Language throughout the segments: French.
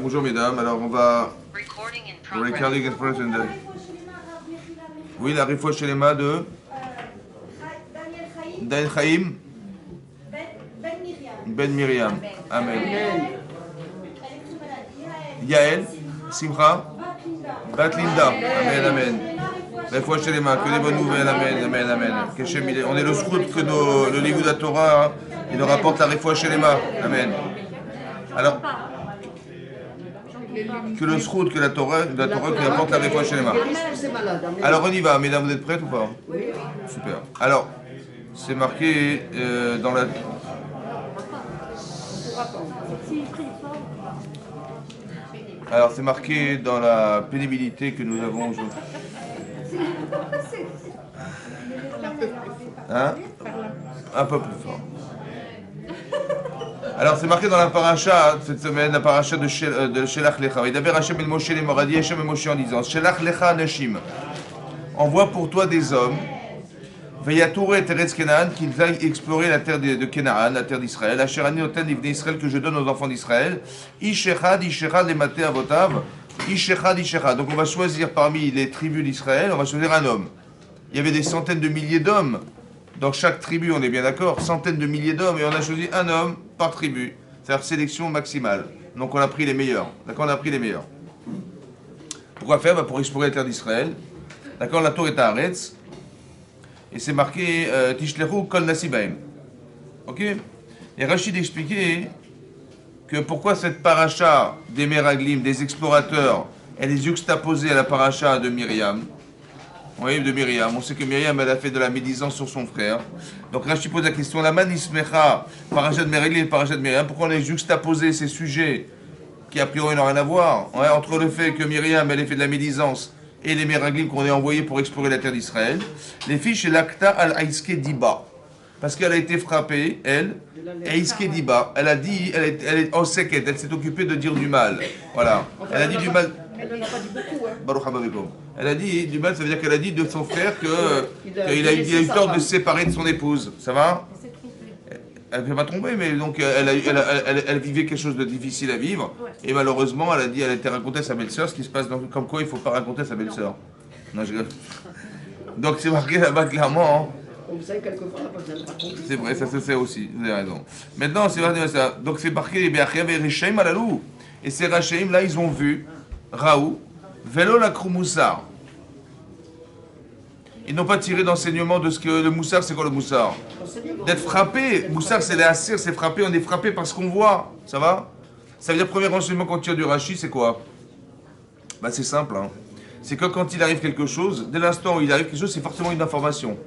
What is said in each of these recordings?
Bonjour mesdames, alors on va... Recording in progress. Oui, la Rifouach Shelema de... Daniel Chaim Ben Miriam. Amen. Yael Simcha Bat Linda. Amen, amen. Rifouach Shelema, que des bonnes nouvelles. Amen, amen, amen. On est le scout que le Ligoud de la Torah, il nous rapporte la Rifouach Shelema. Amen. Alors, que le srout, que la Torah qui apporte la Rifouach Shelema. Alors on y va, mesdames, vous êtes prêtes ou pas? Oui. Super. Alors, c'est marqué dans la... Alors c'est marqué dans la pénibilité que nous avons aujourd'hui. Hein? Un peu plus fort. Alors c'est marqué dans la paracha cette semaine, la paracha de Shelach Lecha. Il avait Hachem el Moshe les Moradi, Hachem el Moshe en disant Shelach Lecha Nashim. Envoie pour toi des hommes. Veyatour et Teretz Kenaan, qu'ils aillent explorer la terre de Kenaan, la terre d'Israël. Asherani Oten Ibn Israël, que je donne aux enfants d'Israël. Ishechad, Ishechad, les Maté Avotav. Ishechad, Ishechad. Donc on va choisir parmi les tribus d'Israël, on va choisir un homme. Il y avait des centaines de milliers d'hommes. Dans chaque tribu, on est bien d'accord, centaines de milliers d'hommes, et on a choisi un homme par tribu. C'est-à-dire sélection maximale. Donc on a pris les meilleurs. D'accord, on a pris les meilleurs. Pourquoi faire? Pour explorer la terre d'Israël. D'accord, la tour est à Haaretz. Et c'est marqué Tishlechu Kol Nasibaim. Ok? Et Rachid expliquait que pourquoi cette paracha des Meraglim, des explorateurs, elle est juxtaposée à la paracha de Myriam. Oui, de Myriam. On sait que Myriam, elle a fait de la médisance sur son frère. Donc Rachid pose la question, la manismecha, paracha de Meraglim et paracha de Myriam, pourquoi on a juxtaposé ces sujets qui a priori n'ont rien à voir, entre le fait que Myriam, elle ait fait de la médisance et les Meraglim qu'on a envoyés pour explorer la terre d'Israël, les filles chez l'Akta al-Aïske Diba. Parce qu'elle a été frappée, elle, Aïske Diba. Elle a dit, elle est en séquette, elle s'est occupée de dire du mal. Voilà. Elle a dit du mal. Elle n'a pas dit beaucoup, hein. Elle a dit du mal, ça veut dire qu'elle a dit de son frère qu'il a eu tort de se séparer de son épouse. Ça va? Elle ne s'est pas trompée, mais donc elle vivait quelque chose de difficile à vivre. Et malheureusement, elle a été racontée à sa belle-sœur, ce qui se passe comme quoi il ne faut pas raconter à sa belle-sœur. Non, je rigole. Donc c'est marqué là-bas clairement. Hein. Vous savez, quelquefois, on n'a pas besoin de raconter. C'est vrai, ça se sait aussi, vous avez raison. Maintenant, c'est vrai, ça. Donc c'est marqué, et ces Rachaim, là, ils ont vu Raou, Vélo la Moussar. Ils n'ont pas tiré d'enseignement de ce que le moussard, c'est quoi le moussard? D'être frappé. Moussard, c'est les assir, c'est frappé. On est frappé par ce qu'on voit. Ça va? Ça veut dire, premier enseignement qu'on tire du Rashi, c'est quoi? Bah, c'est simple. Hein. C'est que quand il arrive quelque chose, dès l'instant où il arrive quelque chose, c'est forcément une information.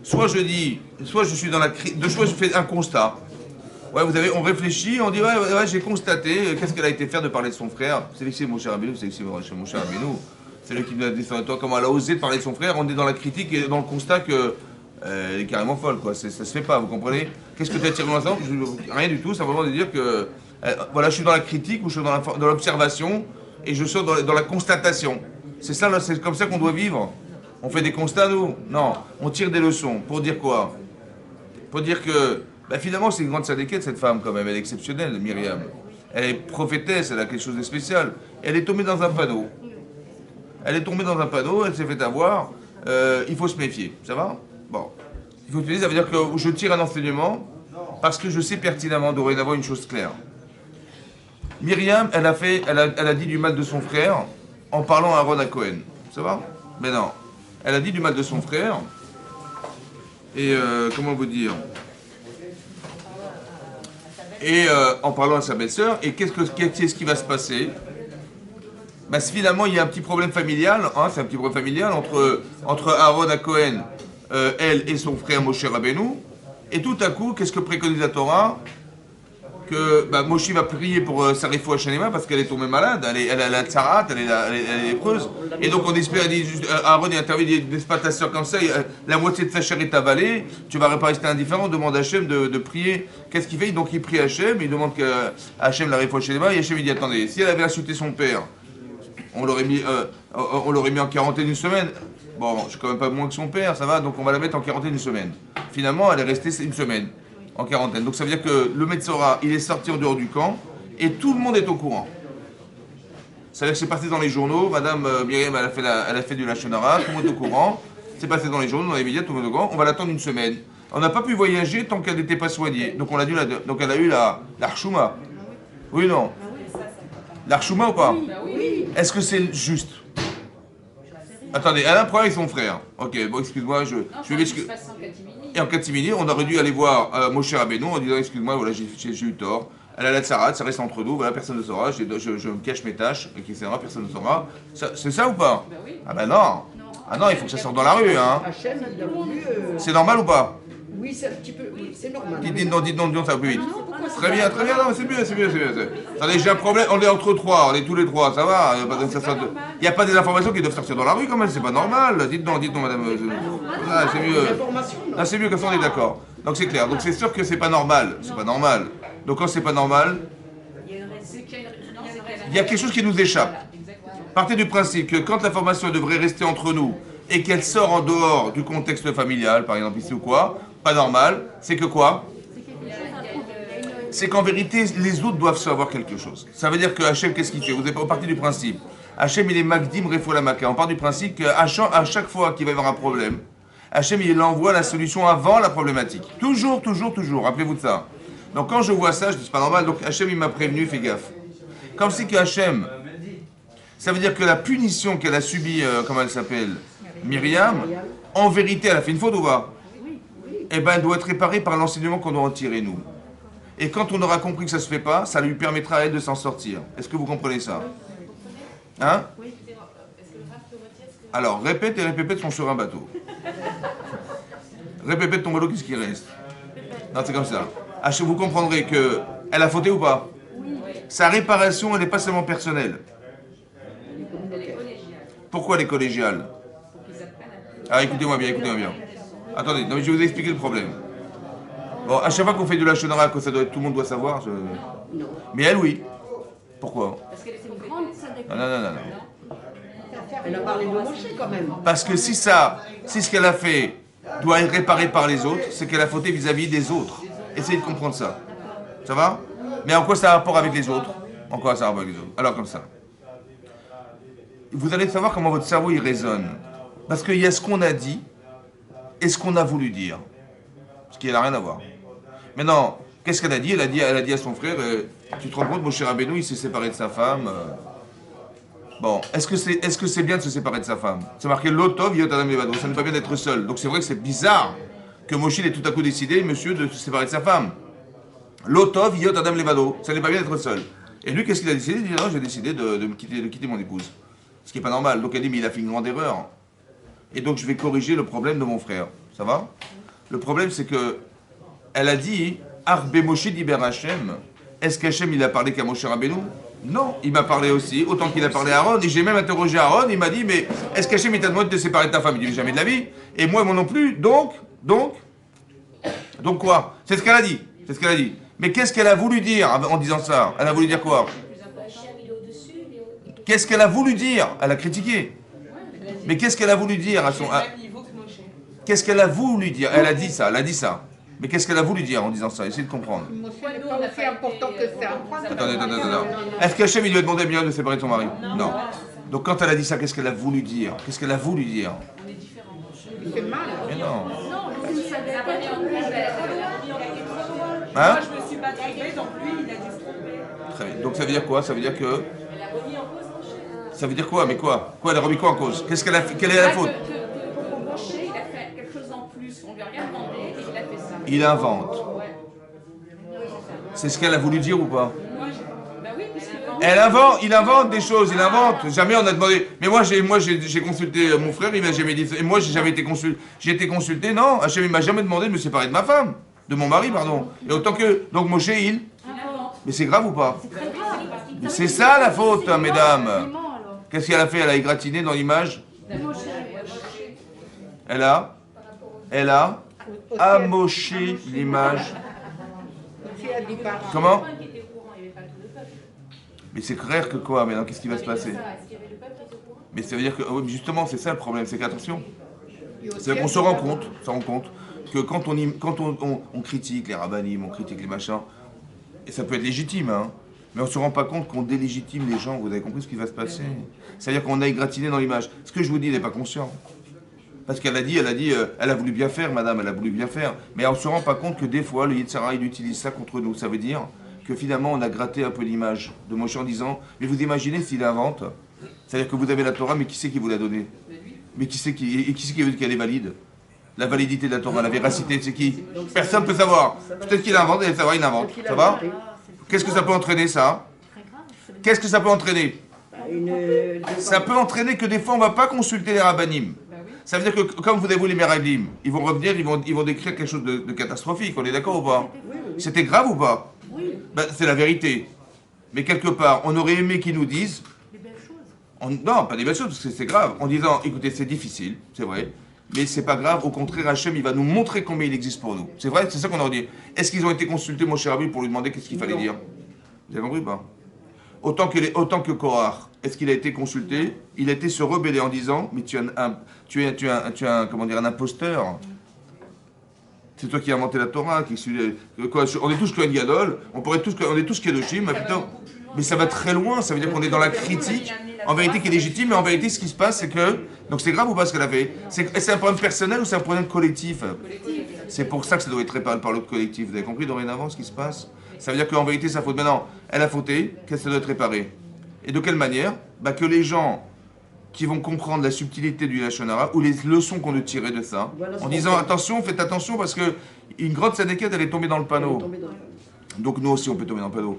Soit je dis, soit je suis dans la crise, soit je fais un constat. Ouais, on réfléchit, on dit, ouais, j'ai constaté, qu'est-ce qu'elle a été faire de parler de son frère? C'est l'excès mon cher Abénou, c'est l'excès mon cher Abénou. C'est lui qui nous a dit sur toi, comment elle a osé de parler de son frère. On est dans la critique et dans le constat qu'elle est carrément folle, quoi. Ça se fait pas, vous comprenez? Qu'est-ce que tu as tiré dans l'instant? Rien du tout, simplement de dire que voilà, je suis dans la critique ou je suis dans l'observation et je suis dans la constatation. C'est ça, là, c'est comme ça qu'on doit vivre. On fait des constats, nous? Non, on tire des leçons. Pour dire quoi? Pour dire que finalement, c'est une grande sadéquette, cette femme, quand même. Elle est exceptionnelle, Myriam. Elle est prophétesse, elle a quelque chose de spécial. Elle est tombée dans un panneau. Elle s'est fait avoir, il faut se méfier, ça va? Bon, il faut se méfier, ça veut dire que je tire un enseignement parce que je sais pertinemment dorénavant une chose claire. Myriam, elle a dit du mal de son frère en parlant à Aaron à Cohen, ça va? Mais non, elle a dit du mal de son frère et comment vous dire? Et en parlant à sa belle-sœur, et qu'est-ce qui va se passer? Finalement, il y a un petit problème familial, hein, c'est un petit problème familial entre Aaron à Cohen, elle et son frère Moshe Rabbeinu. Et tout à coup, qu'est-ce que préconise la Torah? Que Moshe va prier pour sa Rifouach Shelema parce qu'elle est tombée malade, elle a la tsarat, elle est lépreuse. Et donc on espère, Aaron il intervient, il dit, n'est-ce pas ta soeur comme ça, la moitié de sa chair est avalée, tu vas pas rester indifférent, demande à Hachem de prier. Qu'est-ce qu'il fait? Donc il prie Hachem, il demande à Hachem la Rifouach Shelema, et Hachem il dit, attendez, si elle avait insulté son père, on l'aurait mis en quarantaine une semaine. Bon, je suis quand même pas moins que son père, ça va, donc on va la mettre en quarantaine une semaine. Finalement, elle est restée une semaine en quarantaine. Donc ça veut dire que le Metzora, il est sorti en dehors du camp, Et tout le monde est au courant. C'est-à-dire que c'est passé dans les journaux, Madame Myriam, elle a fait du Lachon Hara, tout le monde est au courant. C'est passé dans les journaux, dans les médias, tout le monde est au courant. On va l'attendre une semaine. On n'a pas pu voyager tant qu'elle n'était pas soignée. Donc, donc elle a eu l'Archouma. Oui ou non? L'Archouma ou pas? Oui. Est-ce que c'est juste? Attendez, elle a un problème avec son frère. Ok, bon, excuse-moi, je vais m'excuser. Et en catimini, on aurait dû aller voir Moshe Rabbeinu en disant excuse-moi, voilà, j'ai eu tort. Elle a la tsarat, ça reste entre nous, voilà, personne ne saura, je me cache mes tâches, etc., personne ne saura. C'est ça ou pas? Ah ben non. Ah non, il faut que ça sorte dans la rue, hein. C'est normal ou pas? Oui, c'est un petit peu, c'est normal. Dites non, ça va plus vite. Très bien, non, c'est mieux. Attendez, j'ai un problème, on est entre trois, on est tous les trois, ça va. Il n'y a pas des informations qui doivent sortir dans la rue quand même, c'est pas normal. Dites non, madame. Ah, c'est mieux. Ah, c'est mieux comme ça, on est d'accord. Donc c'est clair, donc c'est sûr que c'est pas normal. Donc quand c'est pas normal, il y a quelque chose qui nous échappe. Partez du principe que quand l'information devrait rester entre nous et qu'elle sort en dehors du contexte familial, par exemple ici ou quoi, pas normal, c'est que quoi? C'est qu'en vérité, les autres doivent savoir quelque chose. Ça veut dire que Hachem, qu'est-ce qu'il fait? Vous êtes parti du principe. Hachem, il est Magdim Refoula Maka. On part du principe qu'à chaque fois qu'il va y avoir un problème, Hachem, il envoie la solution avant la problématique. Toujours. Rappelez-vous de ça. Donc quand je vois ça, je dis c'est pas normal. Donc Hachem, il m'a prévenu, fais gaffe. Comme si que Hachem, ça veut dire que la punition qu'elle a subie, comment elle s'appelle, Myriam, en vérité, elle a fait une faute ou pas? Eh bien, elle doit être réparée par l'enseignement qu'on doit en tirer, nous. Et quand on aura compris que ça ne se fait pas, ça lui permettra à elle de s'en sortir. Est-ce que vous comprenez ça? Hein? Alors, répète et répète sont sur un bateau. Répète ton bateau, qu'est-ce qui reste? Non, c'est comme ça. Vous comprendrez qu'elle a fauté ou pas? Sa réparation, elle n'est pas seulement personnelle. Pourquoi elle est collégiale? Ah, écoutez-moi bien. Attendez, non, mais je vais vous expliquer le problème. Bon, à chaque fois qu'on fait de la Shonara, que tout le monde doit savoir, Non. Mais elle, oui. Pourquoi? Parce qu'elle était une grande. Non. Elle a parlé de Moshe quand même. Parce que si ce qu'elle a fait doit être réparé par les autres, c'est qu'elle a fauté vis-à-vis des autres. Essayez de comprendre ça. Ça va? Mais en quoi ça a rapport avec les autres? En quoi ça a rapport avec les autres? Alors comme ça. Vous allez savoir comment votre cerveau il résonne. Parce qu'il y a ce qu'on a dit et ce qu'on a voulu dire. Ce qui n'a rien à voir. Maintenant, qu'est-ce qu'elle a dit? Elle a dit à son frère, tu te rends compte, Moshe Rabbeinu, il s'est séparé de sa femme. Bon, est-ce que c'est bien de se séparer de sa femme? C'est marqué Lotov Yot Adam Levado, ça n'est pas bien d'être seul. Donc c'est vrai que c'est bizarre que Moshe ait tout à coup décidé, monsieur, de se séparer de sa femme. Lotov Yot Adam Levado, ça n'est pas bien d'être seul. Et lui, qu'est-ce qu'il a décidé? Il dit non, j'ai décidé de quitter mon épouse. Ce qui n'est pas normal. Donc elle dit, mais il a fait une grande erreur. Et donc je vais corriger le problème de mon frère. Ça va? Le problème, c'est que elle a dit, Arbe Moshe Diber Hashem. Est-ce qu'Hachem, il a parlé qu'à Moshe Rabbeinu? Non, il m'a parlé aussi, autant qu'il a parlé à Aaron. Et j'ai même interrogé Aaron, il m'a dit, mais est-ce qu'Hachem, il t'a demandé de te séparer de ta femme? Il dit, jamais de la vie. Et moi non plus. Donc quoi? C'est ce qu'elle a dit. Mais qu'est-ce qu'elle a voulu dire en disant ça? Elle a voulu dire quoi? Qu'est-ce qu'elle a voulu dire? Elle a critiqué. Mais qu'est-ce qu'elle a voulu dire à son... Qu'est-ce qu'elle a voulu dire? Elle a dit ça. Mais qu'est-ce qu'elle a voulu dire en disant ça? Essayez de comprendre. Moshe n'est pas aussi important que ça. Attendez. Est-ce qu'Hachem, il lui a demandé à Myriam de séparer de son mari? Non. Donc quand elle a dit ça, qu'est-ce qu'elle a voulu dire? Il fait mal. Mais non. Vous ne savez pas Hein? Moi, je me suis pas trompée, donc lui, il a dû se tromper. Très bien. Donc ça veut dire quoi? Ça veut dire que... Ça veut dire quoi? Mais quoi? Quoi, elle a remis quoi en cause? Qu'est-ce qu'elle a fait? Quelle est la faute? que Moshe, il a fait quelque chose en plus. On lui a rien demandé et il a fait ça. Il invente. Ouais. C'est ce qu'elle a voulu dire ou pas? Bah oui, puisque... Il invente des choses, il invente. Jamais on a demandé. Mais moi j'ai consulté mon frère, il m'a jamais dit ça. Et moi j'ai jamais été consulté. J'ai été consulté, non. Hachem, il m'a jamais demandé de me séparer de ma femme. De mon mari, pardon. Et autant que... Donc Moshe, il... Mais c'est grave ou pas? C'est ça la faute, hein, mesdames. Qu'est-ce qu'elle a fait? Elle a égratigné dans l'image. Elle a amoché l'image. Comment? Mais c'est clair que quoi? Maintenant, qu'est-ce qui va se passer? Mais ça veut dire que, justement, c'est ça le problème, c'est qu'attention. C'est qu'on se rend compte que quand on critique les rabbinim, on critique les machins, et ça peut être légitime, hein, Mais on ne se rend pas compte qu'on délégitime les gens. Vous avez compris ce qui va se passer? C'est-à-dire qu'on a égratigné dans l'image. Ce que je vous dis, il n'est pas conscient. Parce qu'elle a dit, elle a voulu bien faire, madame, elle a voulu bien faire. Mais on ne se rend pas compte que des fois, le Yitzhara, il utilise ça contre nous. Ça veut dire que finalement, on a gratté un peu l'image de Moshe en disant, mais vous imaginez s'il invente? C'est-à-dire que vous avez la Torah, mais qui c'est qui vous l'a donnée? Mais qui c'est qu'elle est valide? La validité de la Torah, la véracité, c'est qui? Personne ne peut savoir. Peut-être qu'il invente, et savoir, il invente. Ça va? Qu'est-ce que ça peut entraîner, ça? Qu'est-ce que ça peut entraîner? Ça peut entraîner que des fois, on ne va pas consulter les rabbinim. Ça veut dire que, comme vous avez vu les Meraglim, ils vont revenir, ils vont décrire quelque chose de catastrophique. On est d'accord ou pas? C'était grave ou pas? Ben, c'est la vérité. Mais quelque part, on aurait aimé qu'ils nous disent... non, pas des belles choses, parce que c'est grave. En disant, écoutez, c'est difficile, c'est vrai, mais c'est pas grave. Au contraire, Hachem, il va nous montrer combien il existe pour nous. C'est vrai, c'est ça qu'on aurait dit. Est-ce qu'ils ont été consultés, mon cher Rabbi, pour lui demander qu'est-ce qu'il fallait dire? Vous avez compris ou pas? Autant que Korach, est-ce qu'il a été consulté? Il a été se rebeller en disant, mais tu es un imposteur. C'est toi qui as inventé la Torah, on est tous Kohen Gadol, on est tous Kedoshim, mais ça va très loin, ça veut dire qu'on est dans la critique, en vérité qui est légitime, mais en vérité ce qui se passe c'est que, donc c'est grave ou pas ce qu'elle a fait? C'est un problème personnel ou c'est un problème collectif? C'est pour ça que ça doit être réparé par l'autre collectif, vous avez compris dorénavant ce qui se passe? Ça veut dire qu'en vérité ça faute, maintenant elle a fauté, qu'est-ce que ça doit être réparé? Et de quelle manière? Que les gens qui vont comprendre la subtilité du Lachon Hara ou les leçons qu'on doit tirer de ça, en disant attention, faites attention parce que une grotte Sadeket elle est tombée dans le panneau. Donc nous aussi on peut tomber dans le panneau.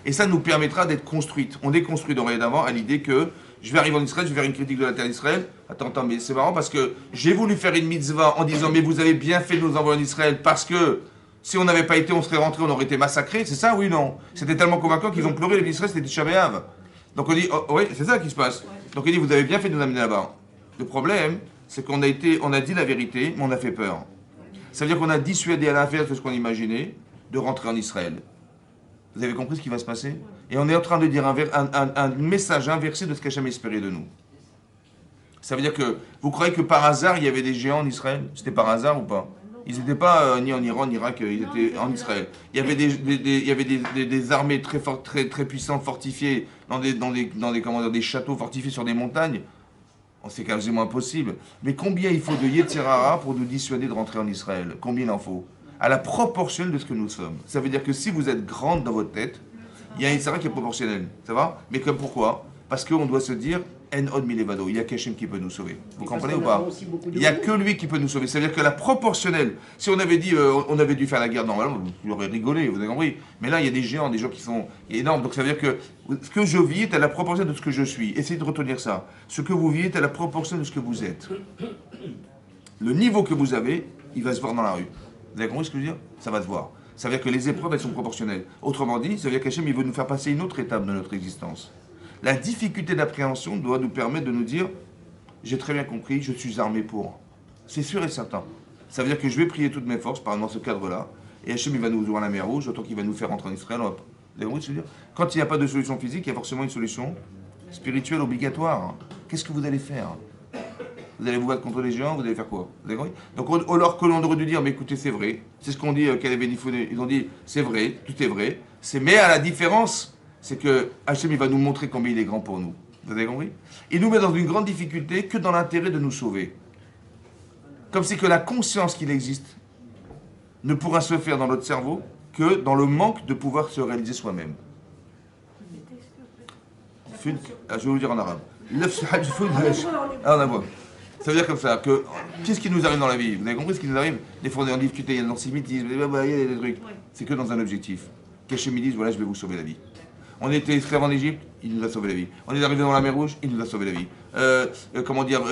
Et ça nous permettra d'être construite. On est construit dorénavant à l'idée que je vais arriver en Israël, je vais faire une critique de la terre d'Israël. Attends, mais c'est marrant parce que j'ai voulu faire une mitzvah en disant mais vous avez bien fait de nous envoyer en Israël parce que si on n'avait pas été, on serait rentré, on aurait été massacrés. C'est ça, oui, non? C'était tellement convaincant qu'ils ont pleuré les Israël, c'était Tisha B'Av. Donc on dit, oh, oui, c'est ça qui se passe. Donc il dit, vous avez bien fait de nous amener là-bas. Le problème, c'est qu'on a dit la vérité, mais on a fait peur. Ça veut dire qu'on a dissuadé à l'inverse de ce qu'on imaginait de rentrer en Israël. Vous avez compris ce qui va se passer? Et on est en train de dire un message inversé de ce qu'Hachem espérait de nous. Ça veut dire que, vous croyez que par hasard, il y avait des géants en Israël? C'était par hasard ou pas? Ils n'étaient pas ni en Iran, ni en Irak, ils étaient en Israël. Il y avait des armées très fortes, très puissantes, fortifiées, dans des châteaux fortifiés sur des montagnes. C'est quasiment impossible. Mais combien il faut de Yetzirara pour nous dissuader de rentrer en Israël? Combien il en faut? À la proportionnelle de ce que nous sommes. Ça veut dire que si vous êtes grande dans votre tête, il y a un Yetzirara qui est proportionnel. Ça va? Mais pourquoi? Parce qu'on doit se dire, En od milevado, il y a Hachem qui peut nous sauver. Vous comprenez ou pas? Il n'y a que lui qui peut nous sauver. C'est-à-dire que la proportionnelle, si on avait dit, on avait dû faire la guerre normalement, vous aurez rigolé, vous avez compris. Mais là, il y a des géants, des gens qui sont énormes. Donc ça veut dire que ce que je vis est à la proportion de ce que je suis. Essayez de retenir ça. Ce que vous vivez est à la proportion de ce que vous êtes. Le niveau que vous avez, il va se voir dans la rue. Vous avez compris ce que je veux dire? Ça va se voir. Ça veut dire que les épreuves, elles sont proportionnelles. Autrement dit, ça veut dire qu'Hachem, il veut nous faire passer une autre étape de notre existence. La difficulté d'appréhension doit nous permettre de nous dire j'ai très bien compris, je suis armé pour. C'est sûr et certain. Ça veut dire que je vais prier toutes mes forces, par exemple dans ce cadre-là, et Hachem il va nous ouvrir la mer Rouge, autant qu'il va nous faire rentrer en Israël. Quand il n'y a pas de solution physique, il y a forcément une solution spirituelle obligatoire. Qu'est-ce que vous allez faire? Vous allez vous battre contre les géants, vous allez faire quoi? Vous avez compris? Donc alors que l'on aurait dû dire mais écoutez c'est vrai, c'est ce qu'on dit qu'elle avait diffusé, ils ont dit c'est vrai, tout est vrai, mais à la différence, c'est que Hachem il va nous montrer combien il est grand pour nous. Vous avez compris? Il nous met dans une grande difficulté que dans l'intérêt de nous sauver. Comme si que la conscience qu'il existe ne pourra se faire dans notre cerveau que dans le manque de pouvoir se réaliser soi-même. Je vais vous le dire en arabe. Ça veut dire comme ça, que qu'est-ce qui nous arrive dans la vie? Vous avez compris ce qui nous arrive? Des fois on est en difficulté, il y a l'antisémitisme, il y a des trucs. C'est que dans un objectif. Qu'Hachem me dise, voilà, je vais vous sauver la vie. On était esclaves en Égypte, il nous a sauvé la vie. On est arrivé dans la mer Rouge, il nous a sauvé la vie.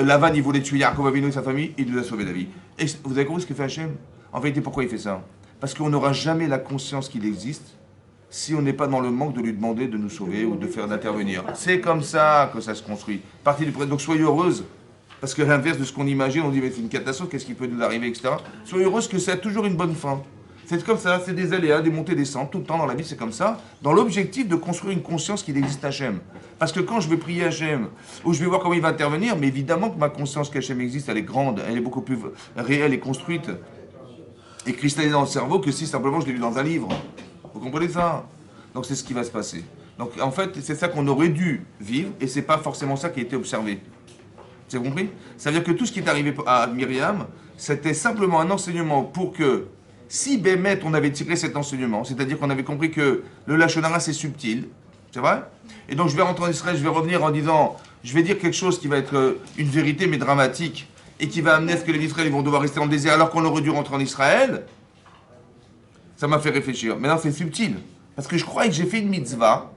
Lavan, il voulait tuer Yaakov Avinu et sa famille, il nous a sauvé la vie. Et vous avez compris ce que fait Hachem? En vérité, pourquoi il fait ça? Parce qu'on n'aura jamais la conscience qu'il existe si on n'est pas dans le manque de lui demander de nous sauver ou de faire d'intervenir. C'est comme ça que ça se construit. Partie du donc soyez heureuse. Parce que l'inverse de ce qu'on imagine, on dit mais c'est une catastrophe, qu'est-ce qui peut nous arriver, etc. Soyez heureuse que ça a toujours une bonne fin. C'est comme ça, c'est des aléas, des montées, des descentes, tout le temps dans la vie, c'est comme ça, dans l'objectif de construire une conscience qu'il existe Hachem. Parce que quand je vais prier Hachem, ou je vais voir comment il va intervenir, mais évidemment que ma conscience qu'Hachem existe, elle est grande, elle est beaucoup plus réelle et construite, et cristallisée dans le cerveau que si simplement je l'ai lu dans un livre. Vous comprenez ça? Donc c'est ce qui va se passer. Donc en fait, c'est ça qu'on aurait dû vivre et c'est pas forcément ça qui a été observé. Vous avez compris? Ça veut dire que tout ce qui est arrivé à Myriam, c'était simplement un enseignement pour que, si Bémet on avait tiré cet enseignement, c'est-à-dire qu'on avait compris que le Lachon Hara c'est subtil, c'est vrai? Et donc je vais rentrer en Israël, je vais revenir en disant, je vais dire quelque chose qui va être une vérité mais dramatique et qui va amener à ce que les Israéliens vont devoir rester en désert alors qu'on aurait dû rentrer en Israël. Ça m'a fait réfléchir. Maintenant c'est subtil. Parce que je croyais que j'ai fait une mitzvah.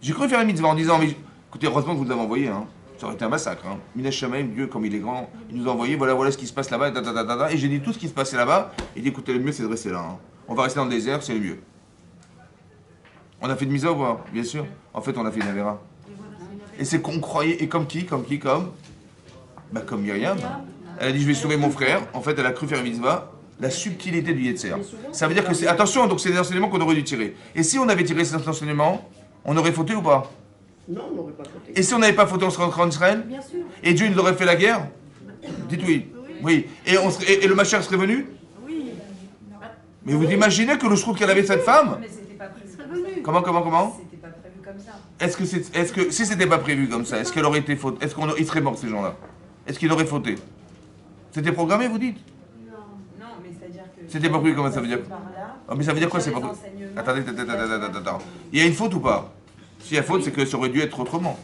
J'ai cru faire une mitzvah en disant, mais écoutez, heureusement que vous l'avez envoyé, hein. Ça aurait été un massacre. Hein. Minash Shamaim, Dieu, comme il est grand, il nous a envoyé, voilà ce qui se passe là-bas, et j'ai dit tout ce qui se passait là-bas. Il dit, écoutez, le mieux c'est de rester là. Hein. On va rester dans le désert, c'est le mieux. On a fait de mitzvah ou pas? Bien sûr. En fait, on a fait une avéra. Et c'est qu'on croyait, et comme qui? Comme Myriam. Elle a dit, je vais sauver mon frère. En fait, elle a cru faire une mitzvah. La subtilité du Yetzer. Ça veut dire que c'est... Attention, donc c'est des enseignements qu'on aurait dû tirer. Et si on avait tiré cet enseignement, on aurait fauté ou pas? Non, on n'aurait pas fauté. Et si on n'avait pas fauté, on serait rentré en Israël? Bien sûr. Et Dieu nous aurait fait la guerre? Dites oui. Oui. Et le Mashiach serait venu? Oui. Mais vous imaginez que le shroud qu'elle avait cette femme? Mais c'était pas prévu. Comment? C'était pas prévu comme ça. Est-ce que si c'était pas prévu comme ça, est-ce qu'elle aurait été faute? Est-ce qu'il serait mort ces gens-là? Est-ce qu'il aurait fauté? C'était programmé, vous dites? Non, mais c'est-à-dire que. C'était pas prévu, comment ça veut dire? Par là, Oh, mais ça veut dire quoi, c'est pas les prévu? enseignements, Attendez. Il y a une faute ou pas? S'il y a faute, c'est que ça aurait dû être autrement.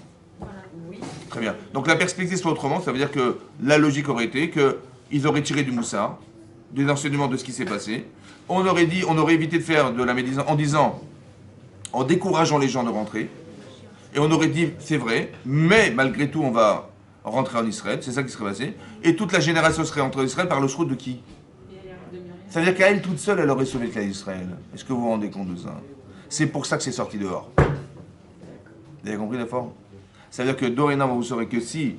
Oui. Très bien. Donc la perspective soit autrement, ça veut dire que la logique aurait été qu'ils auraient tiré du moussard, des enseignements de ce qui s'est passé. On aurait évité de faire de la médisance en décourageant les gens de rentrer. Et on aurait dit, c'est vrai, mais malgré tout, on va rentrer en Israël. C'est ça qui serait passé. Et toute la génération serait entrée en Israël par le shroud de qui? Ça veut dire qu'à elle toute seule, elle aurait sauvé le cas d'Israël. Est-ce que vous vous rendez compte de ça? C'est pour ça que c'est sorti dehors. Vous avez compris la forme? Ça veut dire que dorénavant, vous saurez que si,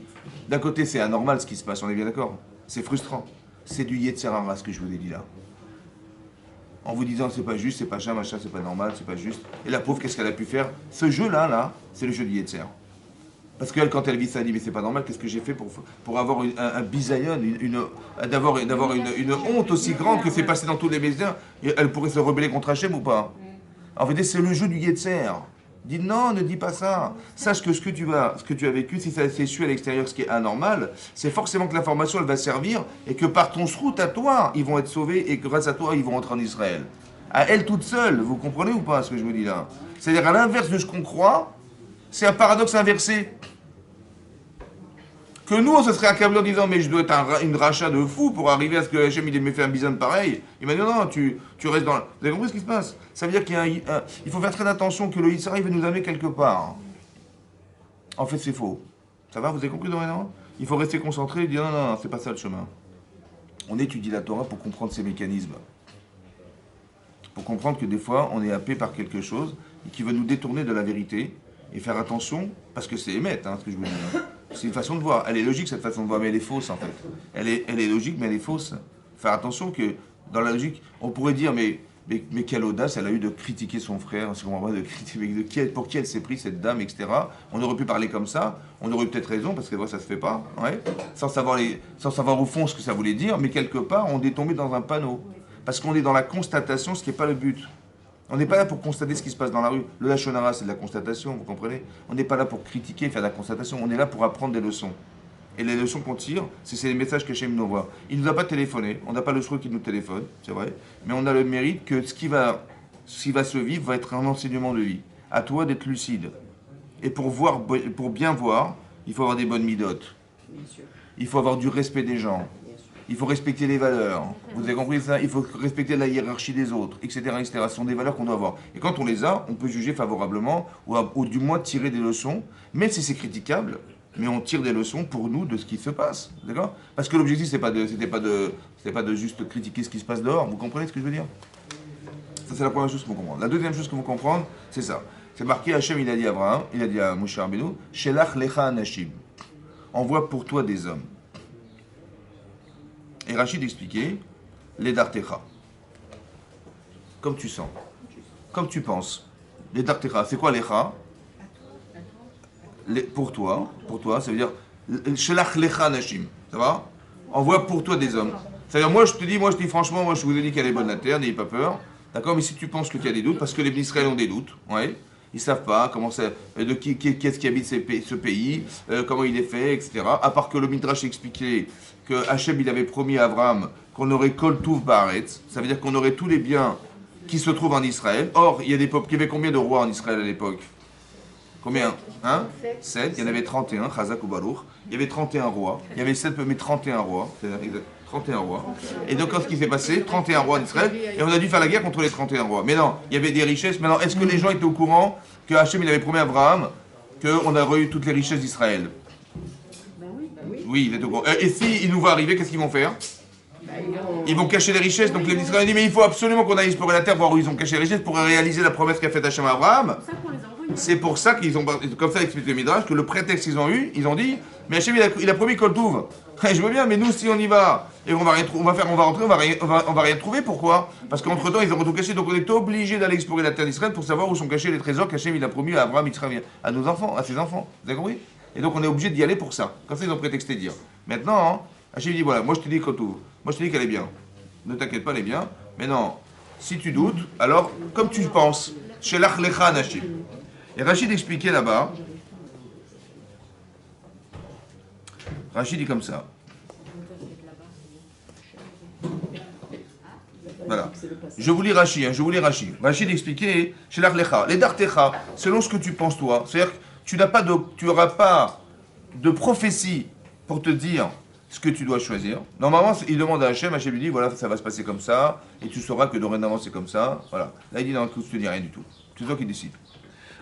d'un côté, c'est anormal ce qui se passe, on est bien d'accord? C'est frustrant. C'est du Yetzer Hara, ce que je vous ai dit là. En vous disant, c'est pas juste, c'est pas machin, c'est pas normal, c'est pas juste. Et la pauvre, qu'est-ce qu'elle a pu faire? Ce jeu-là, c'est le jeu du Yetzer. Parce qu'elle, quand elle vit ça, elle dit, mais c'est pas normal, qu'est-ce que j'ai fait pour avoir un bisayon, d'avoir une honte aussi grande que c'est passé dans tous les médias? Elle pourrait se rebeller contre Hachem ou pas? En fait, c'est le jeu du Yetzer. Dis non, ne dis pas ça. Sache que ce que tu as vécu, si ça s'est su à l'extérieur, ce qui est anormal, c'est forcément que l'information, elle va servir et que par ton shrout à toi, ils vont être sauvés et que grâce à toi, ils vont rentrer en Israël. À elle toute seule, vous comprenez ou pas ce que je vous dis là? C'est-à-dire à l'inverse de ce qu'on croit, c'est un paradoxe inversé. Que nous, on se serait accablé en disant, mais je dois être une rachat de fou pour arriver à ce que Hachem il m'ait fait un bison pareil. Il m'a dit, non, tu restes dans... Vous avez compris ce qui se passe? Ça veut dire qu'il faut faire très attention que le Yitzhak va nous amener quelque part. En fait, c'est faux. Ça va, vous avez compris dorénavant? Il faut rester concentré et dire, non, c'est pas ça le chemin. On étudie la Torah pour comprendre ces mécanismes. Pour comprendre que des fois, on est happé par quelque chose et qui veut nous détourner de la vérité. Et faire attention, parce que c'est émettre, ce que je vous dis. C'est une façon de voir. Elle est logique, cette façon de voir, mais elle est fausse, en fait. Elle est logique, mais elle est fausse. Faire attention que, dans la logique, on pourrait dire, mais quelle audace elle a eu de critiquer son frère, pour qui elle s'est pris, cette dame, etc. On aurait pu parler comme ça, on aurait peut-être raison, parce que ça se fait pas, ouais, sans savoir au fond ce que ça voulait dire, mais quelque part, on est tombé dans un panneau. Parce qu'on est dans la constatation, ce qui n'est pas le but. On n'est pas là pour constater ce qui se passe dans la rue. Le Lachon Hara, c'est de la constatation, vous comprenez? On n'est pas là pour critiquer, faire de la constatation. On est là pour apprendre des leçons. Et les leçons qu'on tire, c'est les messages que Hachem nous envoie. Il ne nous a pas téléphoné. On n'a pas le shroud qui nous téléphone, c'est vrai. Mais on a le mérite que ce qui va se vivre va être un enseignement de vie. À toi d'être lucide. Et pour bien voir, il faut avoir des bonnes midotes. Il faut avoir du respect des gens. Il faut respecter les valeurs. Vous avez compris ça? Il faut respecter la hiérarchie des autres, etc., etc. Ce sont des valeurs qu'on doit avoir. Et quand on les a, on peut juger favorablement, ou du moins tirer des leçons, même si c'est critiquable, mais on tire des leçons pour nous de ce qui se passe. D'accord? Parce que l'objectif, c'était pas de juste critiquer ce qui se passe dehors. Vous comprenez ce que je veux dire? Ça, c'est la première chose qu'il faut comprendre. La deuxième chose qu'il faut comprendre, c'est ça. C'est marqué, Hachem, il a dit à Abraham, il a dit à Moshe Rabbeinu, Shelach lecha anashim. Envoie pour toi des hommes. Et Rachid expliquait, les dartecha. Comme tu sens. Comme tu penses. Les dartecha, c'est quoi lecha? Pour toi, ça veut dire, shelach lecha nashim. Ça va? Envoie pour toi des hommes. C'est-à-dire, moi je te dis franchement, moi je vous ai dit qu'elle est bonne la terre, n'ayez pas peur. D'accord, mais si tu penses qu'il y a des doutes, parce que les Israéliens ont des doutes, ouais, ils savent pas comment c'est, de qui est-ce qui habite ce pays, comment il est fait, etc. À part que le Midrash expliquait que Hachem il avait promis à Abraham qu'on aurait Kol Tuv Baaretz, ça veut dire qu'on aurait tous les biens qui se trouvent en Israël. Or, il y a des peuples, il y avait combien de rois en Israël à l'époque? Combien? Hein? 7, il y en avait 31, Chazak ou Baruch. Il y avait 31 rois. Il y avait 7, mais 31 rois. C'est-à-dire 31 rois. Et donc, qu'est-ce qui s'est passé? 31 rois d'Israël. Et on a dû faire la guerre contre les 31 rois. Mais non, il y avait des richesses. Maintenant, est-ce que les gens étaient au courant que Hachem, il avait promis à Abraham qu'on aurait eu toutes les richesses d'Israël? Oui, il est au courant. Et si il nous va arriver, qu'est-ce qu'ils vont faire? Ils vont cacher les richesses. Donc les Israéliens disent, mais il faut absolument qu'on aille explorer la terre, voir où ils ont caché les richesses pour réaliser la promesse qu'a faite Hachem à Abraham. C'est pour ça qu'ils ont, comme ça explique le Midrash, que le prétexte qu'ils ont eu, ils ont dit, mais Hachem il a promis Kol Tuv. Je veux bien, mais nous si on y va et on va rentrer, on va rien trouver. Pourquoi? Parce qu'entre temps ils ont tout caché, donc on est obligé d'aller explorer la terre d'Israël pour savoir où sont cachés les trésors qu'Hachem il a promis à Abraham, à nos enfants, à ses enfants. Vous avez compris? Et donc on est obligé d'y aller pour ça. Comme ça ils ont prétexté de dire. Maintenant, hein, Hachem dit voilà, moi je te dis Kol Tuv, moi je te dis qu'elle est bien. Ne t'inquiète pas, elle est bien. Mais non, si tu doutes, alors comme tu penses, Shelach Lecha Anashim. Et Rachid expliquait là-bas, Rachid dit comme ça. Voilà. Je vous lis Rachid, Rachid. Rachid expliquait, Shelach Lecha, les Dartecha, selon ce que tu penses toi. C'est-à-dire que tu n'auras pas de prophétie pour te dire ce que tu dois choisir. Normalement, il demande à Hachem, Hachem lui dit, voilà, ça va se passer comme ça, et tu sauras que dorénavant c'est comme ça. Voilà. Là, il dit, non, écoute, je te dis rien du tout. C'est toi qui décides.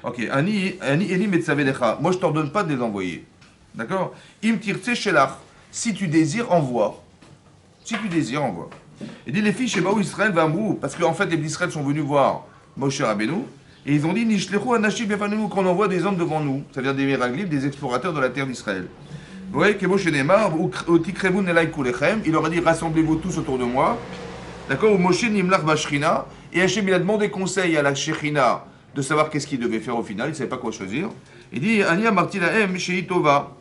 Ok, Ani Eli Metzavedecha. Moi, je ne t'ordonne pas de les envoyer. D'accord? Im tirtse shelach. Si tu désires, envoie. Si tu désires, envoie. Il dit, les filles chez Baou Israël Vamrou, parce qu'en fait, les Israël sont venus voir Moshe Rabbeinu, et ils ont dit, Nishlechu Anashim Befanenu, qu'on envoie des hommes devant nous, c'est-à-dire des miraglim, des explorateurs de la terre d'Israël. Vous voyez, que Moshe Neymar, ou Tikrevun Elai Kulechem, il leur a dit, rassemblez-vous tous autour de moi. D'accord? Ou Moshe Nimlach Bashrina, et Hachem, il a demandé conseil à la Shechina de savoir qu'est-ce qu'il devait faire au final, il ne savait pas quoi choisir. Il dit, Ania Martilahem Shei Tova.